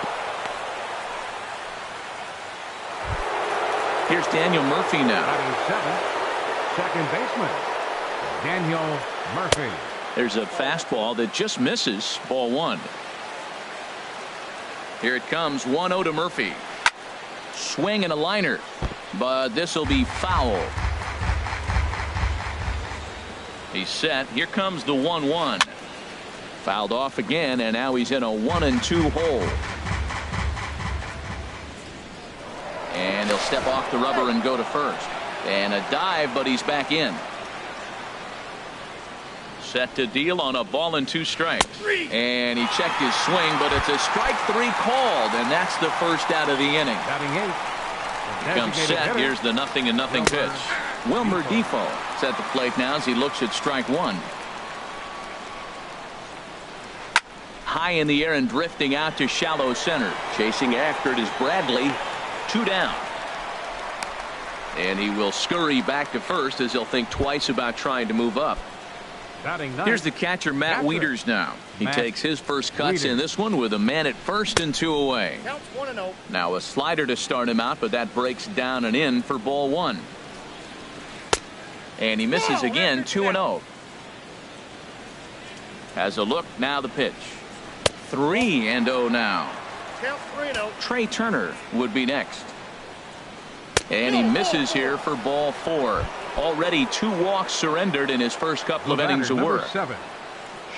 Here's Daniel Murphy now. Second baseman Daniel Murphy. There's a fastball that just misses, ball 1. Here it comes, 1-0 to Murphy. Swing and a liner, but this will be foul. He's set. Here comes the 1-1. Fouled off again, and now he's in a 1-2 hole. And he'll step off the rubber and go to first. And a dive, but he's back in. Set to deal on a ball and 2 strikes. And he checked his swing, but it's a strike 3 called, and that's the first out of the inning. Batting 8. Comes set. Here's the 0-0 pitch. Wilmer Defoe set the plate now as he looks at strike 1. High in the air and drifting out to shallow center. Chasing after it is Bradley. 2 down. And he will scurry back to first as he'll think twice about trying to move up. Here's the catcher, Matt Wieters now. He takes his first cuts in this one with a man at first and 2 away. Now a slider to start him out, but that breaks down and in for ball 1. And he misses again, 2-0. Has a look, now the pitch. 3-0 now. Trey Turner would be next. And he misses here for ball 4. Already 2 walks surrendered in his first couple of innings of work. 7.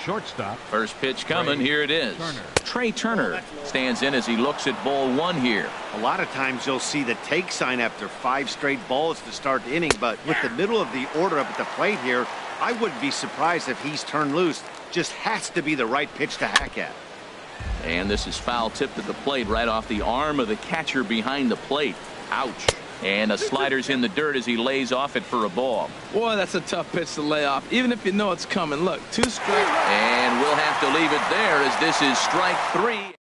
Shortstop. First pitch coming. Here it is. Trey Turner stands in as he looks at ball 1 here. A lot of times you'll see the take sign after 5 straight balls to start the inning, but with the middle of the order up at the plate here, I wouldn't be surprised if he's turned loose. Just has to be the right pitch to hack at. And this is foul tipped at the plate right off the arm of the catcher behind the plate. Ouch. And a slider's in the dirt as he lays off it for a ball. Boy, that's a tough pitch to lay off, even if you know it's coming. Look, 2 strikes. And we'll have to leave it there as this is strike 3.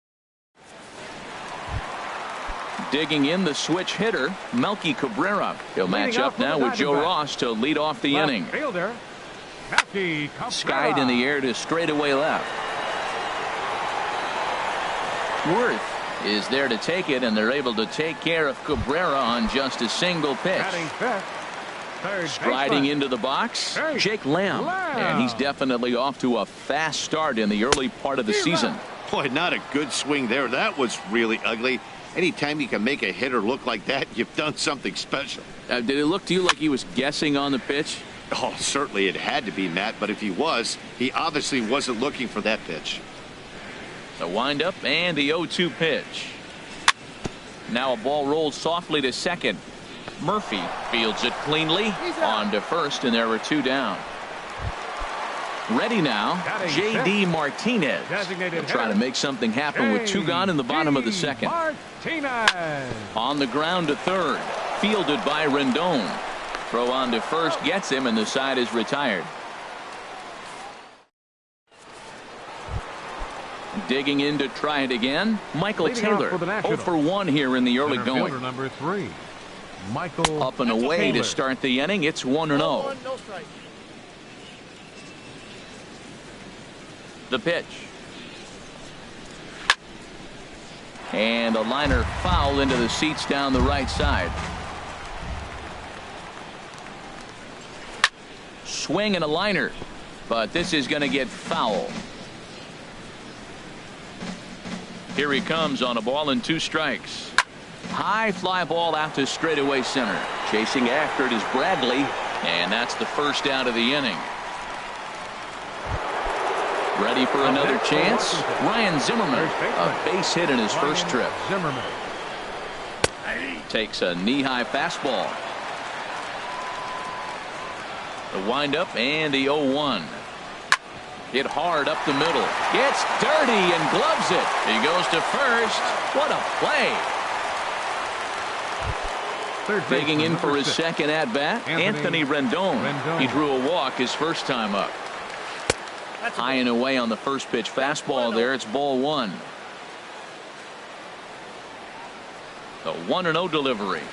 Digging in the switch hitter, Melky Cabrera. He'll match up now with Joe Ross to lead off the inning. Fielder, Skied in the air to straightaway left. Worth is there to take it, and they're able to take care of Cabrera on just a single pitch. Striding into the box, Jake Lamb. And he's definitely off to a fast start in the early part of the season. Boy, not a good swing there. That was really ugly. Anytime you can make a hitter look like that, you've done something special. Did it look to you like he was guessing on the pitch? Oh, certainly it had to be, Matt, but if he was, he obviously wasn't looking for that pitch. The windup and the 0-2 pitch. Now a ball rolls softly to second. Murphy fields it cleanly on to first, and there were 2 down. Ready now, J.D. Martinez. He'll try to make something happen with 2 gone in the bottom of the second. On the ground to third, fielded by Rendon. Throw on to first gets him, and the side is retired. Digging in to try it again, Michael Taylor. 0 for 1 here in the early going. Number 3, Michael Up and away Taylor. to start the inning. It's 1-0. The pitch. And a liner foul into the seats down the right side. Swing and a liner, but this is going to get foul. Here he comes on a ball and 2 strikes. High fly ball out to straightaway center. Chasing after it is Bradley, and that's the first out of the inning. Ready for another chance? Ryan Zimmerman, a base hit in his first trip. Zimmerman takes a knee-high fastball. The windup and the 0-1. Hit hard up the middle. Gets dirty and gloves it. He goes to first. What a play. Digging in for his second at-bat, Anthony Rendon. He drew a walk his first time up. High and away on the first pitch fastball there. It's ball 1. The 1-0 delivery.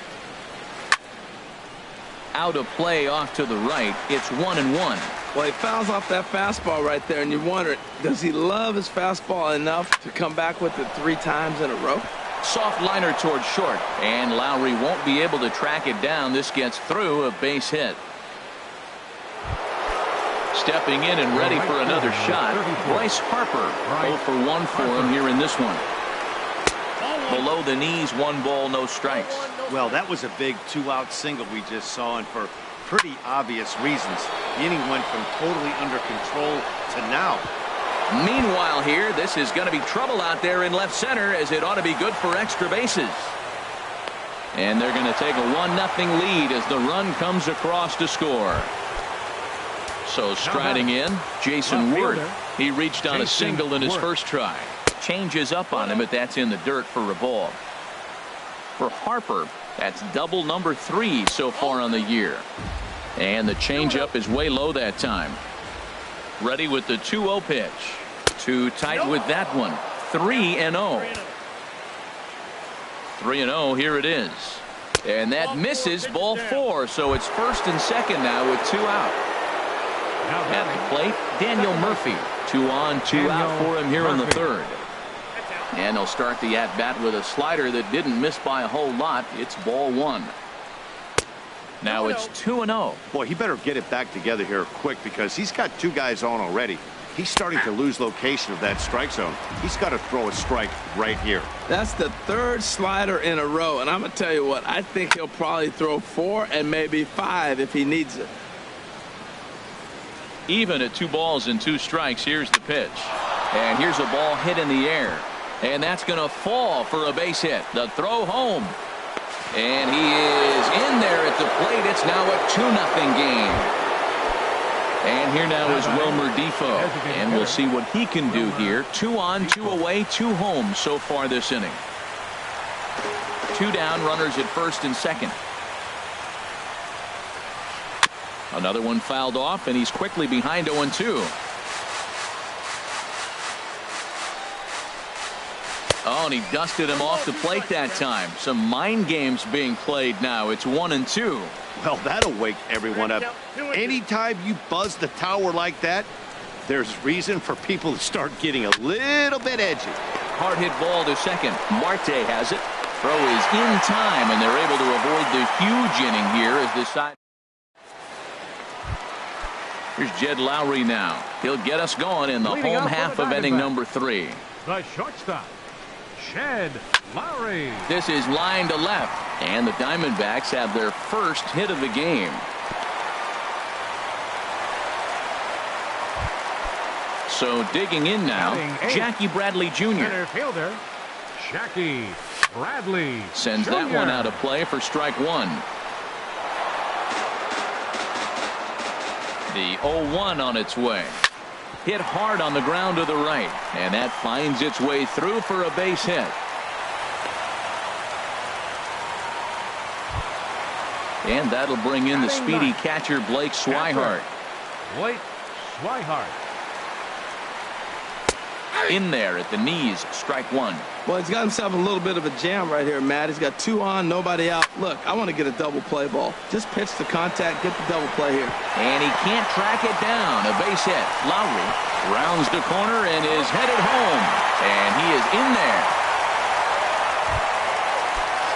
Out of play off to the right. It's 1-1. Well, he fouls off that fastball right there, and you wonder, does he love his fastball enough to come back with it 3 times in a row? Soft liner towards short, and Lowry won't be able to track it down. This gets through, a base hit. Stepping in and ready for another shot, Bryce Harper. 0 for 1 for him here in this one. Below the knees, 1 ball, no strikes. Well, that was a big 2-out single we just saw, and for pretty obvious reasons. The inning went from totally under control to now. Meanwhile here, this is going to be trouble out there in left center, as it ought to be good for extra bases. And they're going to take a 1-0 lead as the run comes across to score. So striding in, Jason Worth. He reached on a single in his first try. Changes up on him, but that's in the dirt for a ball. For Harper, that's double number 3 so far on the year. And the changeup is way low that time. Ready with the 2-0 pitch. Too tight with that one. 3-0. 3-0, here it is. And that misses, ball 4, so it's first and second now with 2 out. At the plate, Daniel Murphy. 2 on, 2 out for him here in the third. And they'll start the at-bat with a slider that didn't miss by a whole lot. It's ball 1. Now it's 2-0. Boy, he better get it back together here quick because he's got 2 guys on already. He's starting to lose location of that strike zone. He's got to throw a strike right here. That's the 3rd slider in a row. And I'm going to tell you what, I think he'll probably throw 4 and maybe 5 if he needs it. Even at 2 balls and 2 strikes, here's the pitch. And here's a ball hit in the air. And that's going to fall for a base hit. The throw home. And he is in there at the plate. It's now a 2-0 game. And here now is Wilmer Defoe. And we'll see what he can do here. 2 on, 2 away, 2 home so far this inning. 2 down, runners at first and second. Another one fouled off, and he's quickly behind 0-2. Oh, and he dusted him off the plate that time. Some mind games being played now. It's 1-2. Well, that'll wake everyone up. Anytime you buzz the tower like that, there's reason for people to start getting a little bit edgy. Hard hit ball to second. Marte has it. Throw is in time, and they're able to avoid the huge inning here as the side. Here's Jed Lowry now. He'll get us going in the home half of inning number 3. The shortstop, Jed Lowry. This is line to left, and the Diamondbacks have their first hit of the game. So digging in now, Jackie Bradley Jr. Center fielder, Jackie Bradley sends Jr. that one out of play for strike 1. The 0-1 on its way. Hit hard on the ground to the right, and that finds its way through for a base hit. And that'll bring in the speedy catcher Blake Swihart. Blake Swihart. In there at the knees, strike 1. Well, he's got himself a little bit of a jam right here, Matt. He's got 2 on, nobody out. Look, I want to get a double play ball. Just pitch the contact, get the double play here. And he can't track it down. A base hit. Lowry rounds the corner and is headed home. And he is in there.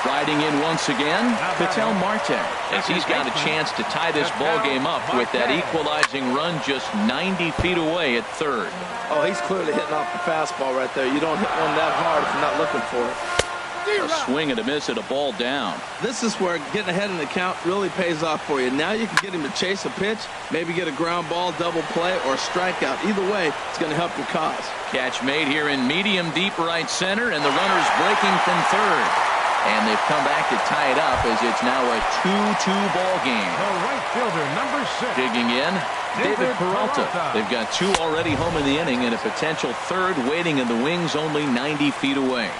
Riding in once again, Ketel Marte, as he's got a chance to tie this ball game up with that equalizing run just 90 feet away at third. Oh, he's clearly hitting off the fastball right there. You don't hit one that hard if you're not looking for it. A swing and a miss at a ball down. This is where getting ahead in the count really pays off for you. Now you can get him to chase a pitch, maybe get a ground ball, double play, or a strikeout. Either way, it's going to help your cause. Catch made here in medium deep right center, and the runner's breaking from third. And they've come back to tie it up as it's now a 2-2 ball game. The right fielder, number 6. Digging in, David Peralta. They've got 2 already home in the inning and a potential third waiting in the wings only 90 feet away.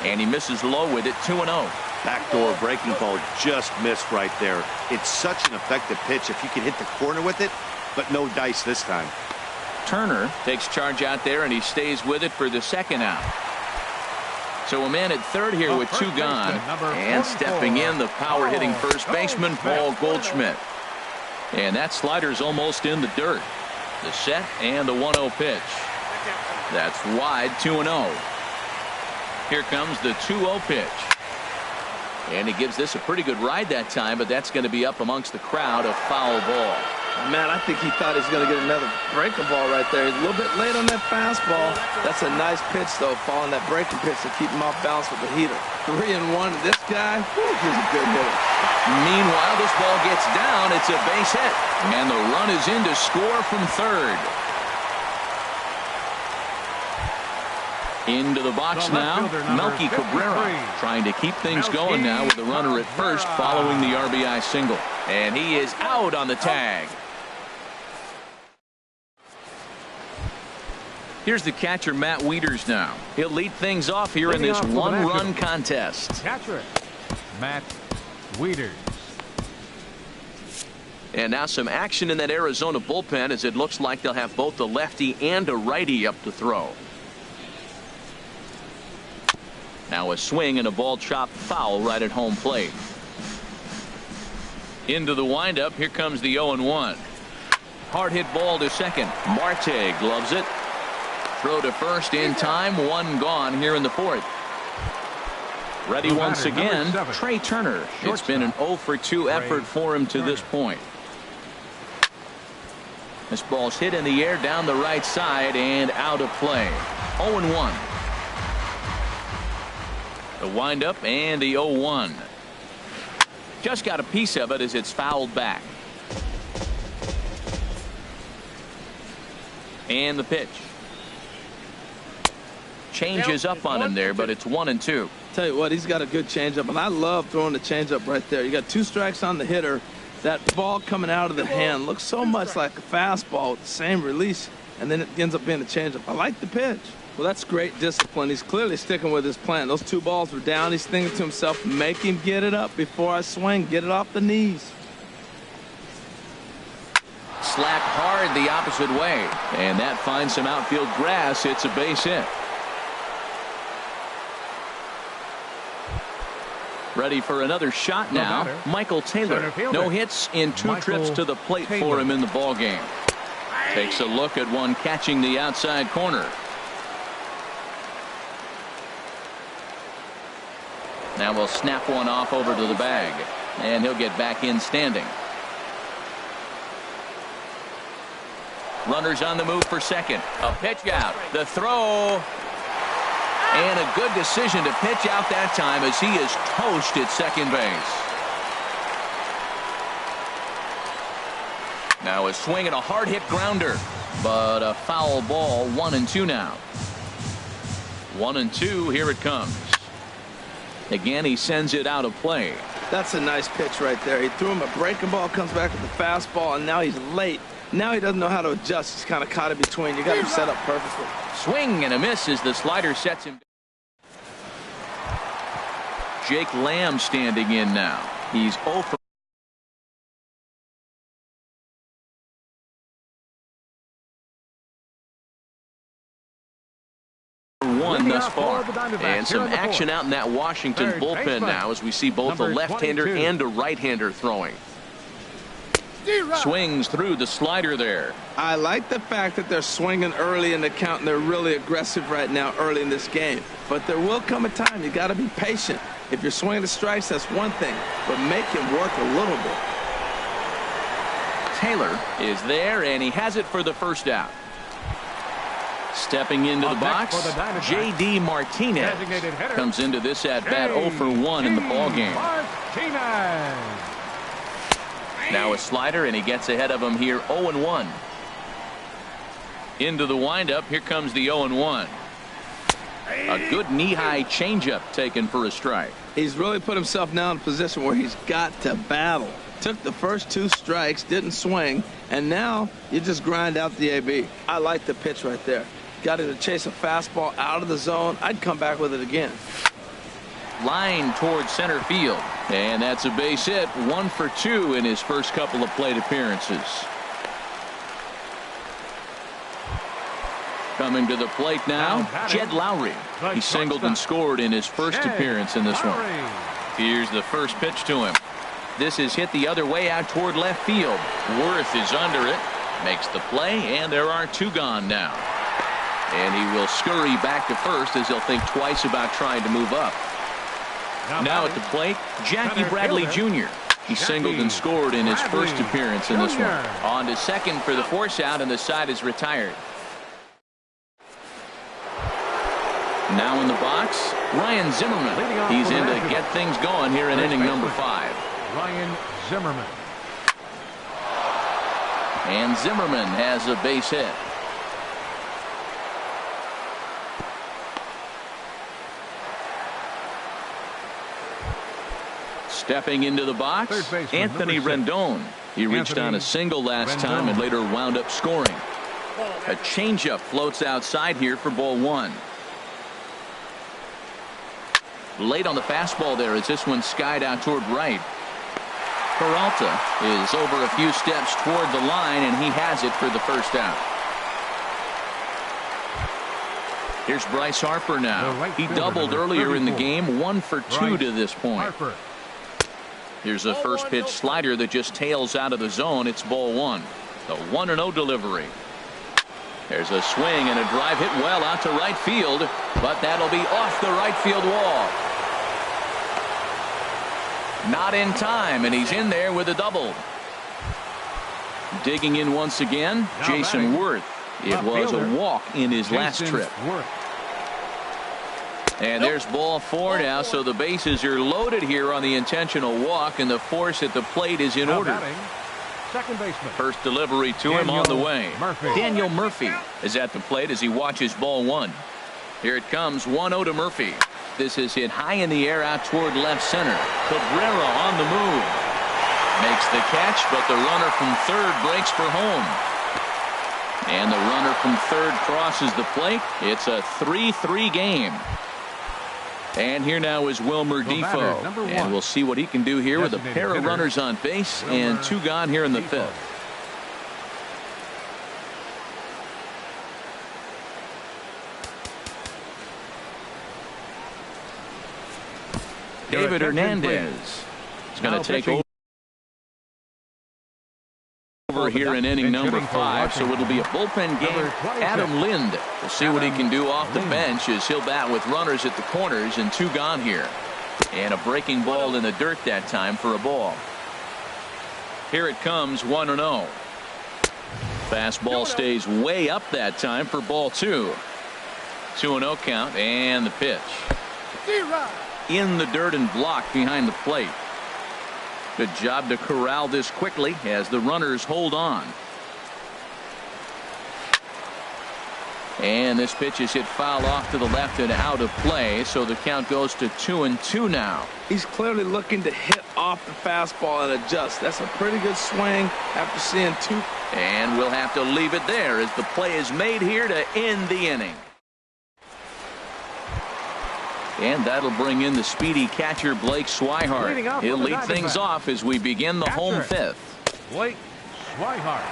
And he misses low with it, 2-0. Backdoor breaking ball just missed right there. It's such an effective pitch if you can hit the corner with it, but no dice this time. Turner takes charge out there, and he stays with it for the second out. So a man at third here with 2 gone. And stepping in, the power-hitting first baseman, Paul Goldschmidt. And that slider's almost in the dirt. The set and the 1-0 pitch. That's wide, 2-0. Here comes the 2-0 pitch. And he gives this a pretty good ride that time, but that's going to be up amongst the crowd, a foul ball. Man, I think he thought he was going to get another breaking ball right there. He's a little bit late on that fastball. That's a nice pitch, though, following that breaking pitch to keep him off balance with the heater. 3-1. This guy, he's a good hitter. Meanwhile, this ball gets down. It's a base hit. And the run is in to score from third. Into the box now, Melky Cabrera trying to keep things going now with a runner at first following the RBI single. And he is out on the tag. Here's the catcher, Matt Wieters now. He'll lead things off here in this one-run contest. Catcher, Matt Wieters. And now some action in that Arizona bullpen as it looks like they'll have both a lefty and a righty up to throw. Now a swing and a ball chopped foul right at home plate. Into the windup. Here comes the 0-1. Hard hit ball to second. Marte gloves it. Throw to first in time. One gone here in the fourth. Ready once again, Trey Turner. It's been an 0 for 2 effort for him to this point. This ball's hit in the air down the right side and out of play. 0-1. The windup and the 0-1. Just got a piece of it as it's fouled back. And the pitch. Changes up on him there, but it's 1-2. Tell you what, he's got a good changeup, and I love throwing the changeup right there. You got 2 strikes on the hitter. That ball coming out of the hand looks so much like a fastball with the same release, and then it ends up being a changeup. I like the pitch. Well, that's great discipline. He's clearly sticking with his plan. Those 2 balls were down. He's thinking to himself, make him get it up before I swing. Get it off the knees. Slapped hard the opposite way, and that finds some outfield grass. It's a base hit. Ready for another shot now. Michael Taylor. No hits in 2 trips to the plate for him in the ball game. Takes a look at one catching the outside corner. Now we'll snap one off over to the bag, and he'll get back in standing. Runners on the move for second. A pitch out. The throw. And a good decision to pitch out that time as he is toast at second base. Now a swing and a hard hit grounder, but a foul ball. 1-2 now. 1-2. Here it comes. Again, he sends it out of play. That's a nice pitch right there. He threw him a breaking ball, comes back with the fastball, and now he's late. Now he doesn't know how to adjust. He's kind of caught in between. You got him set up perfectly. Swing and a miss as the slider sets him. Jake Lamb standing in now. He's 0 for one thus far. And some action out in that Washington bullpen now as we see both a left-hander and a right-hander throwing. Swings through the slider there. I like the fact that they're swinging early in the count, and they're really aggressive right now early in this game. But there will come a time you got to be patient. If you're swinging the strikes, that's one thing, but make him work a little bit. Taylor is there, and he has it for the first out. Stepping into the box, J.D. Martinez comes into this at-bat 0 for 1 in the ballgame. Now a slider, and he gets ahead of him here. 0-1. Into the windup. Here comes the 0-1. A good knee-high changeup taken for a strike. He's really put himself now in a position where he's got to battle. Took the first 2 strikes, didn't swing, and now you just grind out the AB. I like the pitch right there. Got him to chase a fastball out of the zone. I'd come back with it again. Line towards center field, and that's a base hit. 1 for 2 in his first couple of plate appearances. Coming to the plate now, Jed Lowry. He singled and scored in his first appearance in this one. Here's the first pitch to him. This is hit the other way out toward left field. Worth is under it, makes the play, and there are 2 gone now. And he will scurry back to first as he'll think twice about trying to move up. Now at the plate, Jackie Bradley Jr. He singled and scored in his first appearance in this one. On to second for the force out, and the side is retired. Now in the box, Ryan Zimmerman. He's in to get things going here in inning number 5. Ryan Zimmerman. And Zimmerman has a base hit. Stepping into the box, Anthony Rendon. He reached on a single last time and later wound up scoring. A changeup floats outside here for ball one. Late on the fastball there as this one skied out toward right. Peralta is over a few steps toward the line, and he has it for the first out. Here's Bryce Harper now. He doubled earlier in the game, 1 for 2 to this point. Here's a first pitch slider that just tails out of the zone. It's ball one. The 1-0 delivery. There's a swing and a drive hit well out to right field, but that'll be off the right field wall. Not in time, and he's in there with a double. Digging in once again, Jason Worth. It was a walk in his last trip. And there's ball four now, so the bases are loaded here on the intentional walk, and the force at the plate is in order. Second baseman. First delivery to him on the way. Daniel Murphy is at the plate as he watches ball one. Here it comes, 1-0 to Murphy. This is hit high in the air out toward left center. Cabrera on the move. Makes the catch, but the runner from third breaks for home. And the runner from third crosses the plate. It's a 3-3 game. And here now is Wilmer Defoe. And we'll see what he can do here with a pair of runners on base and 2 gone here in the fifth. David Hernandez is going to take over here in inning number 5, so it'll be a bullpen game. Adam Lind will see what he can do off the bench as he'll bat with runners at the corners and 2 gone here. And a breaking ball in the dirt that time for a ball. Here it comes, 1-0. Fastball stays way up that time for ball 2. 2-0 count, and the pitch. In the dirt and blocked behind the plate. Good job to corral this quickly as the runners hold on. And this pitch is hit foul off to the left and out of play, so the count goes to 2-2 now. He's clearly looking to hit off the fastball and adjust. That's a pretty good swing after seeing 2. And we'll have to leave it there as the play is made here to end the inning. And that'll bring in the speedy catcher Blake Swihart. He'll lead things off as we begin the home fifth. Blake Swihart.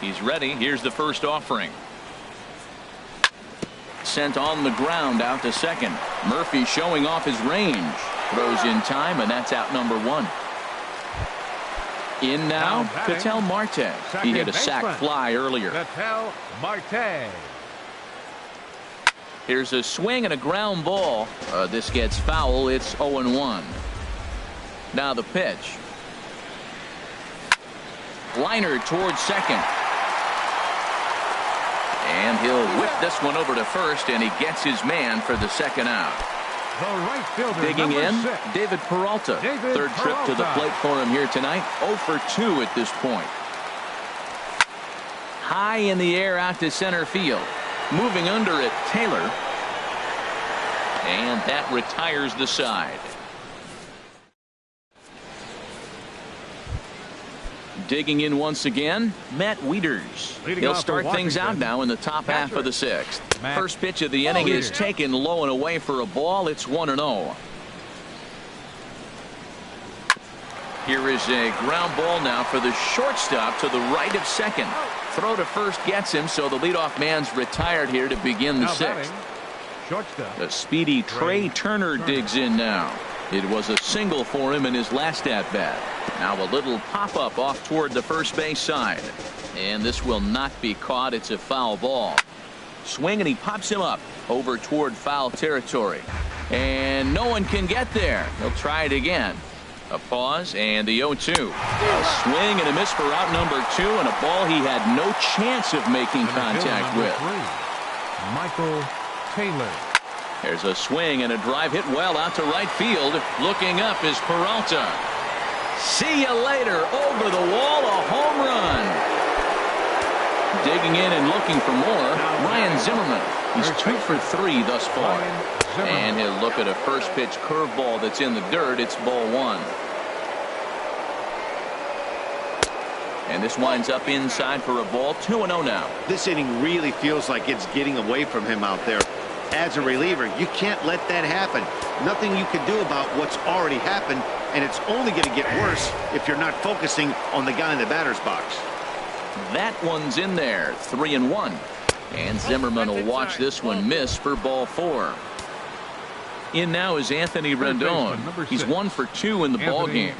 He's ready. Here's the first offering. Sent on the ground out to second. Murphy showing off his range. Throws in time, and that's out number 1. In now, Ketel Marte. He hit a sac fly earlier. Ketel Marte. Here's a swing and a ground ball. This gets foul. It's 0-1. Now the pitch. Liner towards second. And he'll whip this one over to first, and he gets his man for the second out. The right fielder, digging in, 6. David Peralta. Third trip to the plate for him here tonight. 0 for 2 at this point. High in the air out to center field. Moving under it, Taylor. And that retires the side. Digging in once again, Matt Wieters. He'll start things out now in the top half of the 6th. First pitch of the inning is taken low and away for a ball. It's 1-0. Here is a ground ball now for the shortstop to the right of second. Throw to first gets him, so the leadoff man's retired here to begin the 6th. The speedy Trey Turner digs in now. It was a single for him in his last at-bat. Now a little pop-up off toward the first base side. And this will not be caught. It's a foul ball. Swing, and he pops him up over toward foul territory. And no one can get there. He'll try it again. A pause, and the 0-2. A swing and a miss for out number 2, and a ball he had no chance of making contact with. Michael Taylor. There's a swing and a drive hit well out to right field. Looking up is Peralta. See you later. Over the wall, a home run. digging in and looking for more. Ryan Zimmerman. He's 2 for 3 thus far. And he'll look at a first pitch curveball that's in the dirt. It's ball 1. And this winds up inside for a ball. 2-0 now. This inning really feels like it's getting away from him out there. As a reliever, you can't let that happen. Nothing you can do about what's already happened, and it's only going to get worse if you're not focusing on the guy in the batter's box. That one's in there. 3-1. And Zimmerman will watch this one miss for ball 4. In now is Anthony Rendon. He's 1 for 2 in the ball game.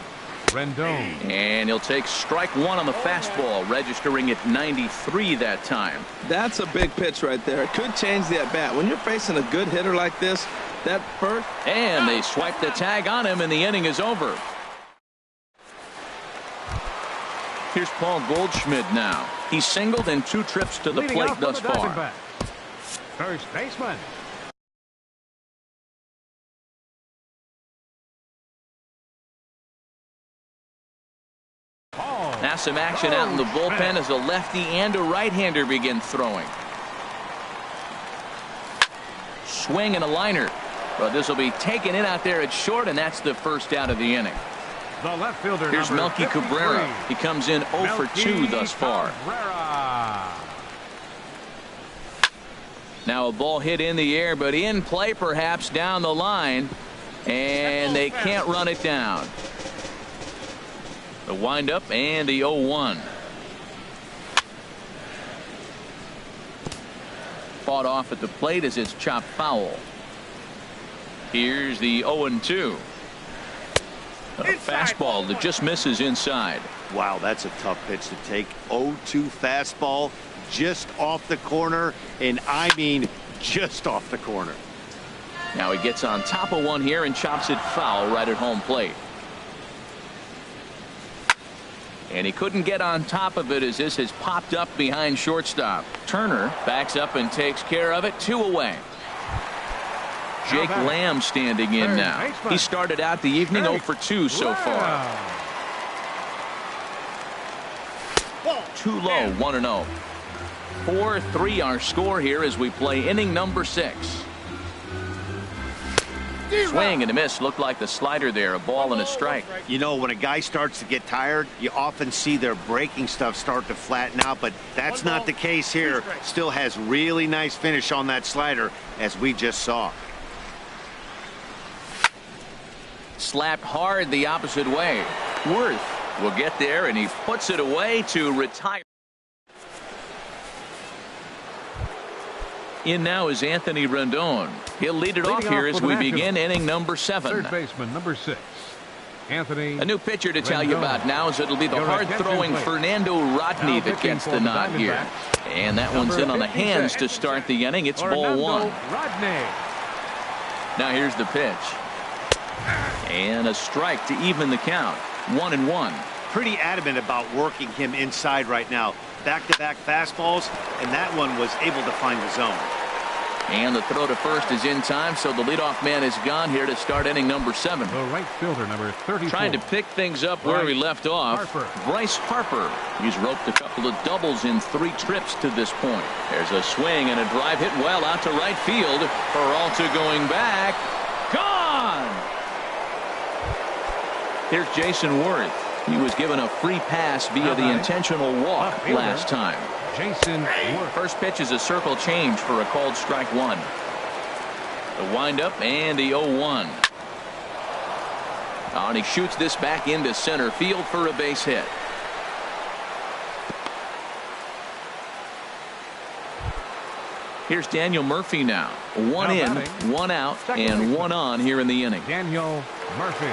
Rendon. And he'll take strike 1 on the fastball, registering at 93 that time. That's a big pitch right there. It could change the at-bat. When you're facing a good hitter like this, that first... And they swipe the tag on him, and the inning is over. Here's Paul Goldschmidt now. He's singled in 2 trips to the plate thus far. First baseman. Now some action out in the bullpen as a lefty and a right-hander begin throwing. Swing and a liner. But this will be taken in out there at short, and that's the first out of the inning. The left fielder. Here's Melky Cabrera. He comes in 0 for 2 thus far. Cabrera. Now a ball hit in the air, but in play perhaps down the line, and they can't run it down. The windup and the 0-1. Fought off at the plate as it's chopped foul. Here's the 0-2. A fastball that just misses inside. Wow, that's a tough pitch to take. 0-2 fastball just off the corner, and I mean just off the corner. Now he gets on top of one here and chops it foul right at home plate. And he couldn't get on top of it as this has popped up behind shortstop. Turner backs up and takes care of it. 2 away. Jake Lamb standing in now. He started out the evening 0 for 2 so far. Too low, 1-0. 4-3 our score here as we play inning number 6. Swing and a miss. Looked like the slider there. A ball and a strike. You know, when a guy starts to get tired, you often see their breaking stuff start to flatten out, but that's not the case here. Still has really nice finish on that slider, as we just saw. Slapped hard the opposite way. Worth will get there, and he puts it away to retire. In now is Anthony Rendon. He'll lead it off here as we begin inning number 7. Third baseman, number 6. Anthony. A new pitcher to tell you about now is it'll be the hard-throwing Fernando Rodney that gets the nod here. And that one's in on the hands to start the inning. It's ball 1. Now here's the pitch. And a strike to even the count. 1-1. Pretty adamant about working him inside right now. Back-to-back fastballs, and that one was able to find the zone. And the throw to first is in time, so the leadoff man is gone here to start inning number 7. The right fielder, number 34. Trying to pick things up where we left off. Bryce Harper. He's roped a couple of doubles in 3 trips to this point. There's a swing and a drive hit well out to right field. Peralta going back. Gone! Here's Jason Worth. He was given a free pass via the intentional walk last time. Jason Worth. First pitch is a circle change for a called strike 1. The windup and the 0-1. And he shoots this back into center field for a base hit. Here's Daniel Murphy now. 1 in, 1 out, and 1 on here in the inning. Daniel Murphy.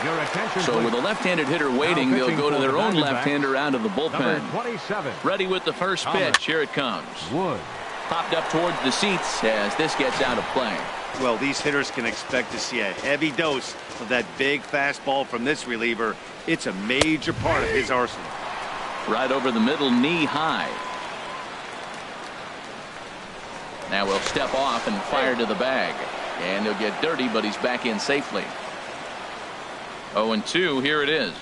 Your attention, so with a left-handed hitter waiting, they'll go to their own left-hander out of the bullpen. 27. Ready with the first pitch. Here it comes. Wood. Popped up towards the seats as this gets out of play. Well, these hitters can expect to see a heavy dose of that big fastball from this reliever. It's a major part of his arsenal. Right over the middle, knee high. Now we'll step off and fire to the bag. And he'll get dirty, but he's back in safely. 0-2, here it is.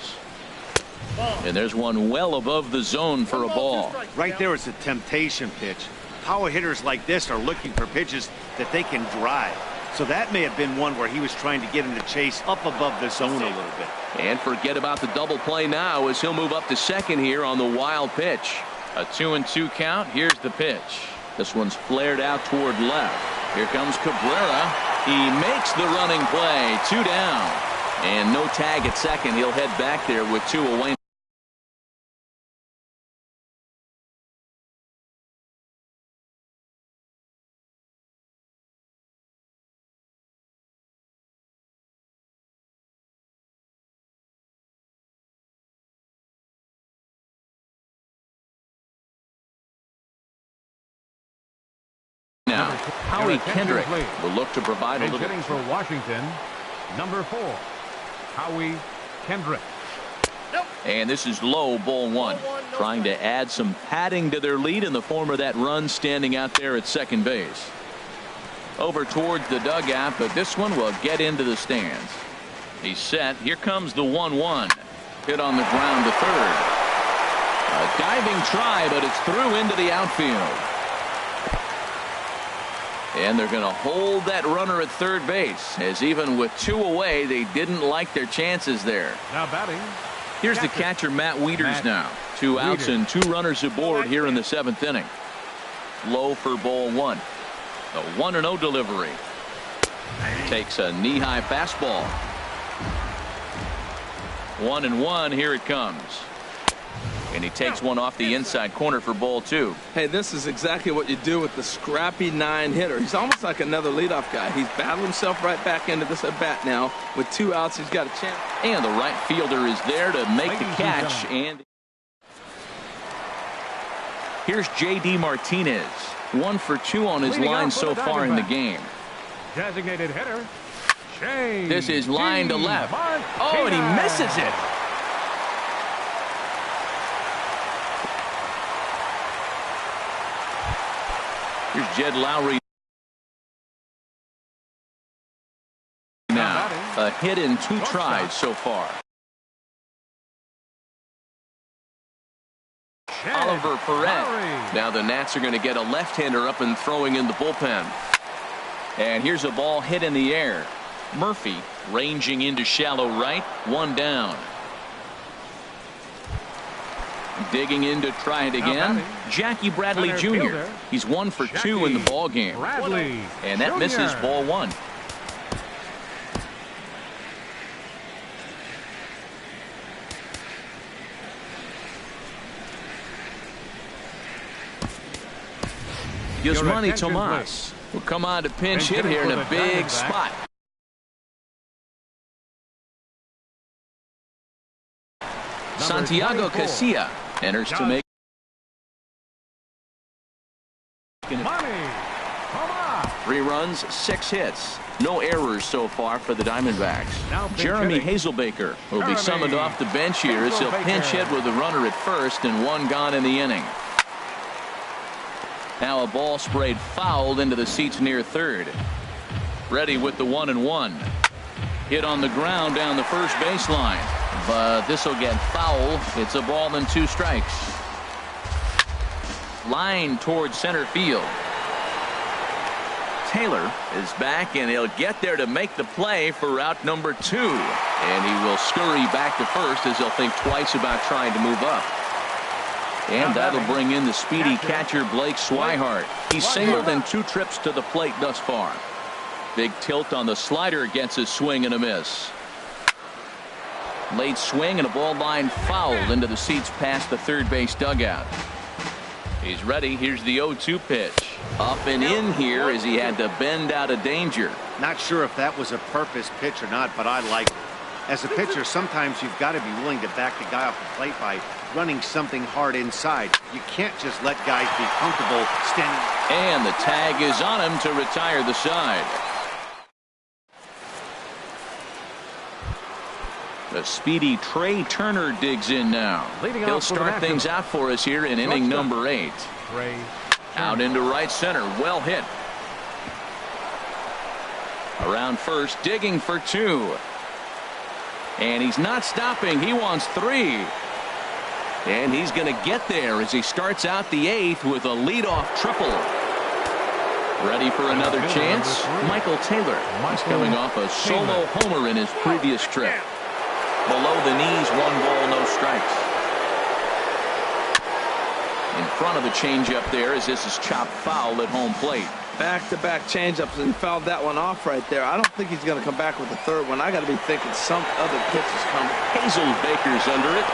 And there's one well above the zone for a ball. Right there is a temptation pitch. Power hitters like this are looking for pitches that they can drive. So that may have been one where he was trying to get him to chase up above the zone a little bit. And forget about the double play now as he'll move up to second here on the wild pitch. A 2-2 count. Here's the pitch. This one's flared out toward left. Here comes Cabrera. He makes the running play. 2 down. And no tag at second. He'll head back there with 2 away. Now, Howie Kendrick will look to provide a little. Hitting for Washington, number 4, Howie Kendrick. And this is low, ball 1. Trying to add some padding to their lead in the form of that run standing out there at second base. Over towards the dugout, but this one will get into the stands. He's set. Here comes the 1-1. Hit on the ground to third. A diving try, but it's through into the outfield. And they're going to hold that runner at third base, as even with 2 away, they didn't like their chances there. Now batting. Here's the catcher, Matt Wieters now. 2 outs and 2 runners aboard here in the 7th inning. Low for ball 1. The 1-0 delivery. Takes a knee-high fastball. 1-1. Here it comes. And he takes one off the inside corner for ball 2. Hey, this is exactly what you do with the scrappy 9 hitter. He's almost like another leadoff guy. He's battled himself right back into this at bat now. With 2 outs, he's got a chance. And the right fielder is there to make the catch. And here's J.D. Martinez. 1 for 2 on his line so far in the game. Designated hitter. Shane. This is line to left. Oh, and he misses it. Here's Jed Lowry now. A hit in 2 tries so far. Oliver Perez. Now the Nats are going to get a left-hander up and throwing in the bullpen. And here's a ball hit in the air. Murphy ranging into shallow right. 1 down. Digging in to try it again. Jackie Bradley Jr. He's 1 for 2 in the ball game. And that misses ball 1. Yasmani Tomas will come on to pinch hit here in a big spot. Santiago Casilla enters to make 3 runs, 6 hits. No errors so far for the Diamondbacks. Jeremy Hazelbaker will be summoned off the bench here as he'll pinch hit with a runner at first and 1 gone in the inning. Now a ball sprayed foul into the seats near third. Ready with the 1-1. Hit on the ground down the first baseline. But this will get foul. It's a ball and 2 strikes. Line towards center field. Taylor is back, and he'll get there to make the play for route number 2. And he will scurry back to first as he'll think twice about trying to move up. And that'll bring in the speedy catcher Blake Swihart. He's singled in 2 trips to the plate thus far. Big tilt on the slider gets a swing and a miss. Late swing and a ball line fouled into the seats past the third base dugout. He's ready. Here's the 0-2 pitch. Up and in here as he had to bend out of danger. Not sure if that was a purpose pitch or not, but I like it. As a pitcher, sometimes you've got to be willing to back the guy off the plate by running something hard inside. You can't just let guys be comfortable standing. And the tag is on him to retire the side. The speedy Trey Turner digs in now. He'll start things out for us here in inning number 8. Out into right center. Well hit. Around first, digging for 2. And he's not stopping. He wants 3. And he's going to get there as he starts out the 8th with a leadoff triple. Ready for another chance? Michael Taylor is coming off a solo homer in his previous trip. Below the knees, 1 ball, no strikes. In front of the changeup there as this is chopped foul at home plate. Back-to-back changeups, and he fouled that one off right there. I don't think he's going to come back with the third one. I got to be thinking some other pitch is coming. Hazel Baker's under it.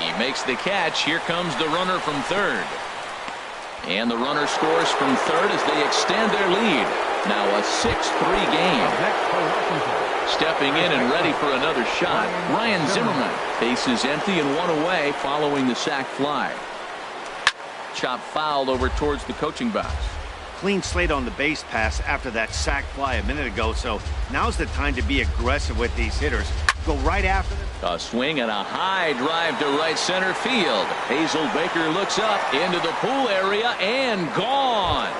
He makes the catch. Here comes the runner from third. And the runner scores from third as they extend their lead. Now a 6-3 game. Stepping in and ready for another shot, Ryan Zimmerman. Base is empty and 1 away following the sac fly. Chop foul over towards the coaching box. Clean slate on the base pass after that sac fly a minute ago, so now's the time to be aggressive with these hitters. Go right after them. A swing and a high drive to right center field. Hazel Baker looks up into the pool area and gone.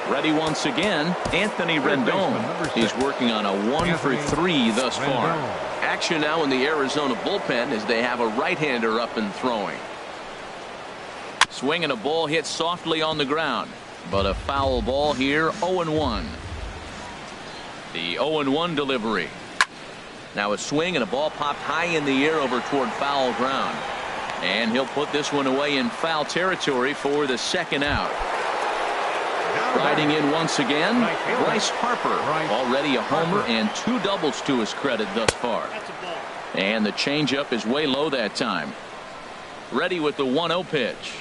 Ready once again, Anthony Rendon. He's working on a 1-for-3 thus far. Action now in the Arizona bullpen as they have a right-hander up and throwing. Swing and a ball hit softly on the ground, but a foul ball here. 0-1. The 0-1 delivery. Now a swing and a ball popped high in the air over toward foul ground, and he'll put this one away in foul territory for the second out. Riding in once again, Bryce Harper, already a homer and 2 doubles to his credit thus far. And the changeup is way low that time. Ready with the 1-0 pitch.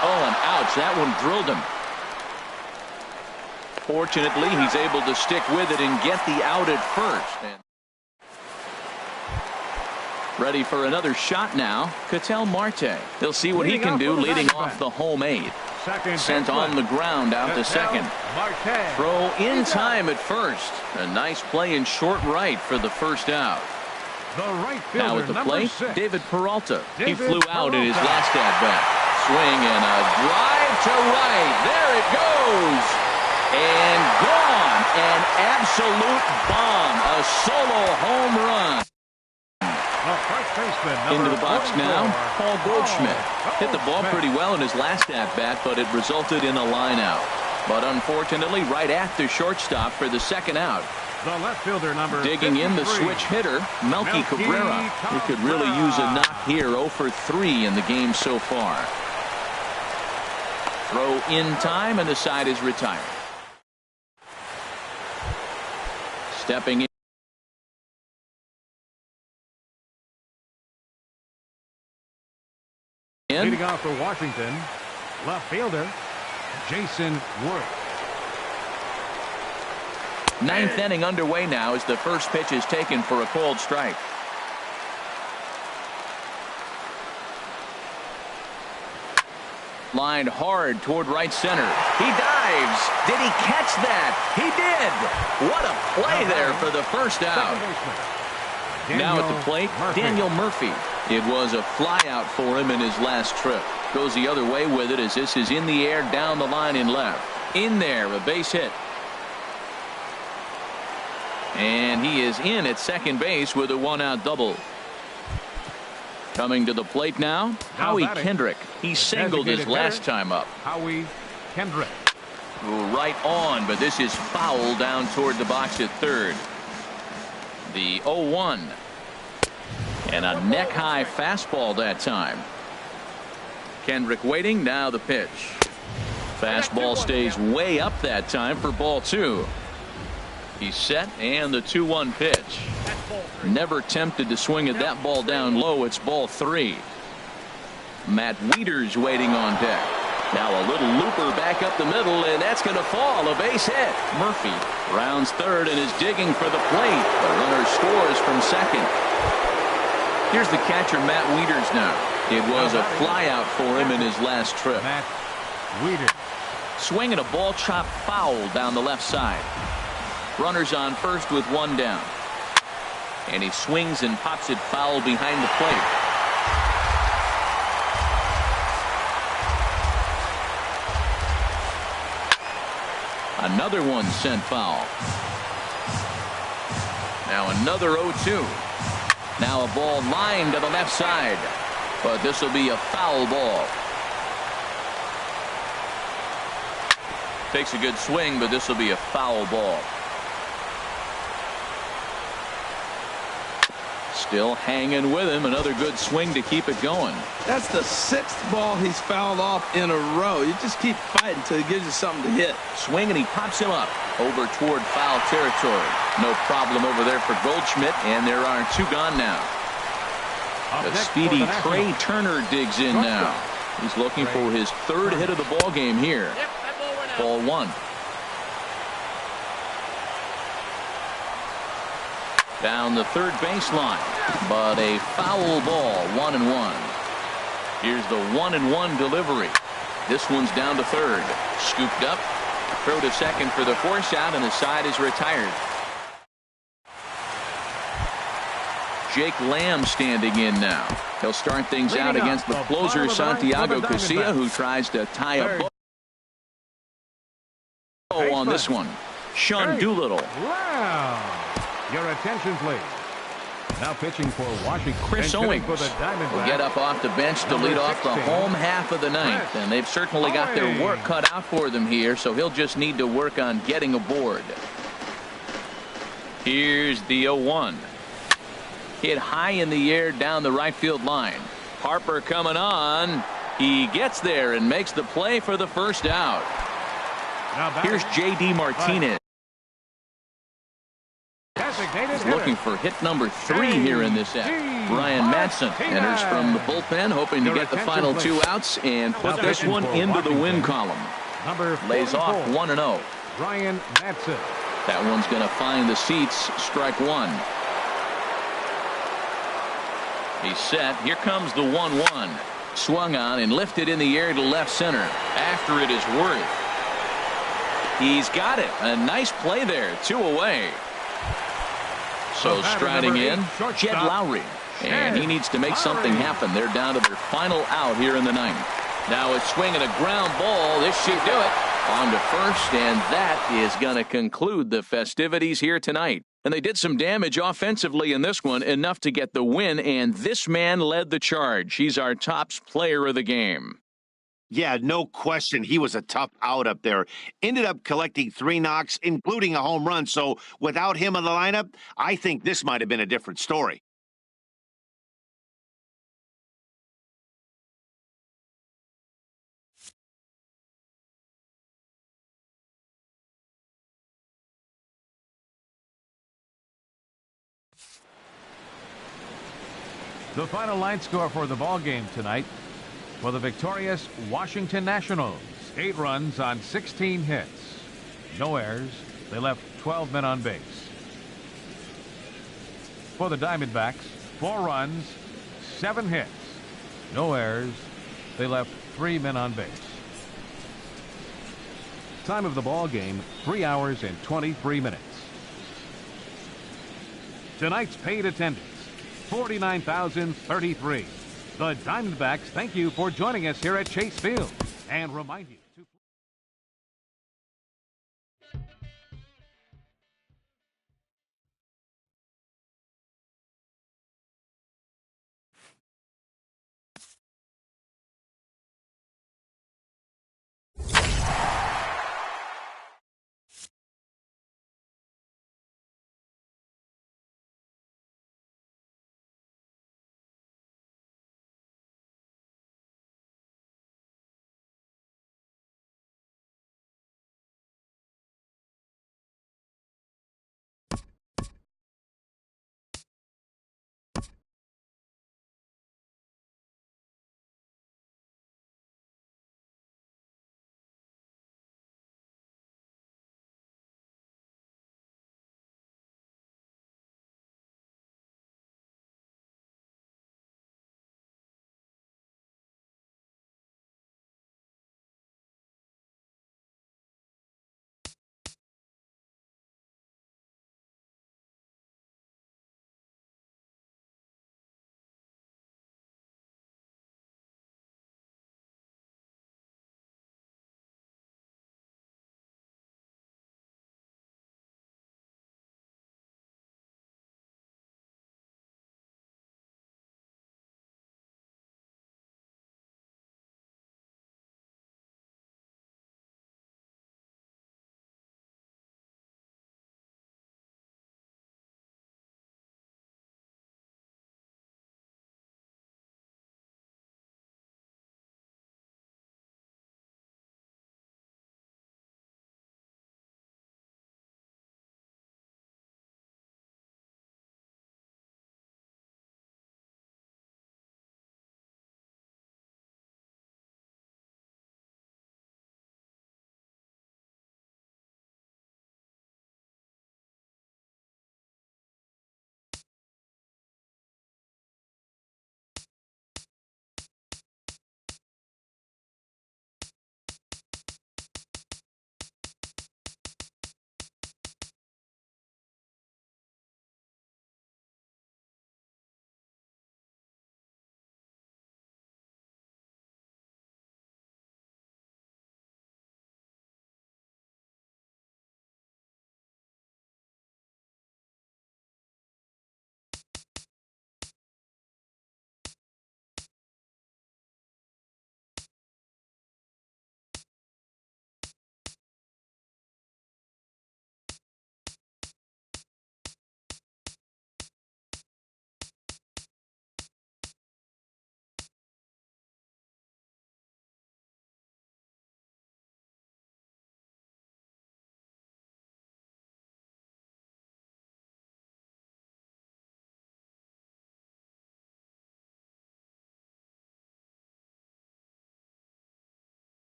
Oh, and ouch, that one drilled him. Fortunately, he's able to stick with it and get the out at first. And ready for another shot now, Ketel Marte. He'll see what he can do leading off the home 8. Sent on the ground out to second. Throw in time at first. A nice play in short right for the first out. Now at the plate, David Peralta. He flew out in his last at-bat. Swing and a drive to right. There it goes. And gone. An absolute bomb. A solo home run. Into the box now, Paul Goldschmidt. Hit the ball pretty well in his last at-bat, but it resulted in a line out. But unfortunately, right at the shortstop for the second out. The left fielder number digging in the switch hitter, Melky Cabrera. He could really use a knock here. 0 for 3 in the game so far. Throw in time, and the side is retired. Stepping in. Leading off for Washington, left fielder Jason Worth. 9th inning underway now as the first pitch is taken for a called strike. Lined hard toward right center. He dives. Did he catch that? He did. What a play there for the first out. Now at the plate, Daniel Murphy. It was a fly out for him in his last trip. Goes the other way with it as this is in the air down the line in left. In there, a base hit. And he is in at second base with a 1-out double. Coming to the plate now, Howie Kendrick. He singled his last time up. Howie Kendrick. Right on, but this is foul down toward the box at third. The 0-1. And a neck-high fastball that time. Kendrick waiting, now the pitch. Fastball stays way up that time for ball 2. He's set, and the 2-1 pitch. Never tempted to swing at that ball down low. It's ball 3. Matt Wieters waiting on deck. Now a little looper back up the middle, and that's going to fall. A base hit. Murphy rounds third and is digging for the plate. The runner scores from second. Here's the catcher, Matt Wieters now. It was a flyout for him in his last trip. Matt Wieters. Swinging a ball chopped foul down the left side. Runners on first with 1 down. And he swings and pops it foul behind the plate. Another one sent foul. Now another 0-2. Now a ball lined to the left side, but this will be a foul ball. Takes a good swing, but this will be a foul ball. Still hanging with him. Another good swing to keep it going. That's the 6th ball he's fouled off in a row. You just keep fighting until he gives you something to hit. Swing, and he pops him up over toward foul territory. No problem over there for Goldschmidt, and there are 2 gone now. The speedy Trey Turner digs in now. He's looking for his 3rd hit of the ball game here. Ball 1. Down the third baseline, but a foul ball, 1-1. Here's the 1-1 delivery. This one's down to third. Scooped up, throw to second for the force out, and the side is retired. Jake Lamb standing in now. He'll start things out against the closer, Santiago Casilla, who tries to tie a bow on this one. Sean Doolittle. Wow. Your attention, please. Now pitching for Washington. Chris Owings will get up off the bench to lead off the home half of the ninth. And they've certainly got their work cut out for them here, so he'll just need to work on getting aboard. Here's the 0-1. Hit high in the air down the right field line. Harper coming on. He gets there and makes the play for the first out. Here's J.D. Martinez. He's looking for hit number 3 here in this set. Brian Madsen enters from the bullpen, hoping to get the final 2 outs and put this one into the win column. Lays off 1-0. Brian Madsen. That one's going to find the seats. Strike 1. He's set. Here comes the 1-1. Swung on and lifted in the air to left center. After it is Worth. He's got it. A nice play there. 2 away. So striding in, Jed Lowry. And he needs to make something happen. They're down to their final out here in the ninth. Now a swing and a ground ball. This should do it. On to first, and that is going to conclude the festivities here tonight. And they did some damage offensively in this one, enough to get the win, and this man led the charge. He's our top player of the game. Yeah, no question. He was a tough out up there. Ended up collecting 3 knocks, including a home run. So without him in the lineup, I think this might have been a different story. The final line score for the ball game tonight. For the victorious Washington Nationals, 8 runs on 16 hits. No errors. They left 12 men on base. For the Diamondbacks, 4 runs, 7 hits. No errors. They left 3 men on base. Time of the ball game, 3 hours and 23 minutes. Tonight's paid attendance, 49,033. The Diamondbacks thank you for joining us here at Chase Field and remind you to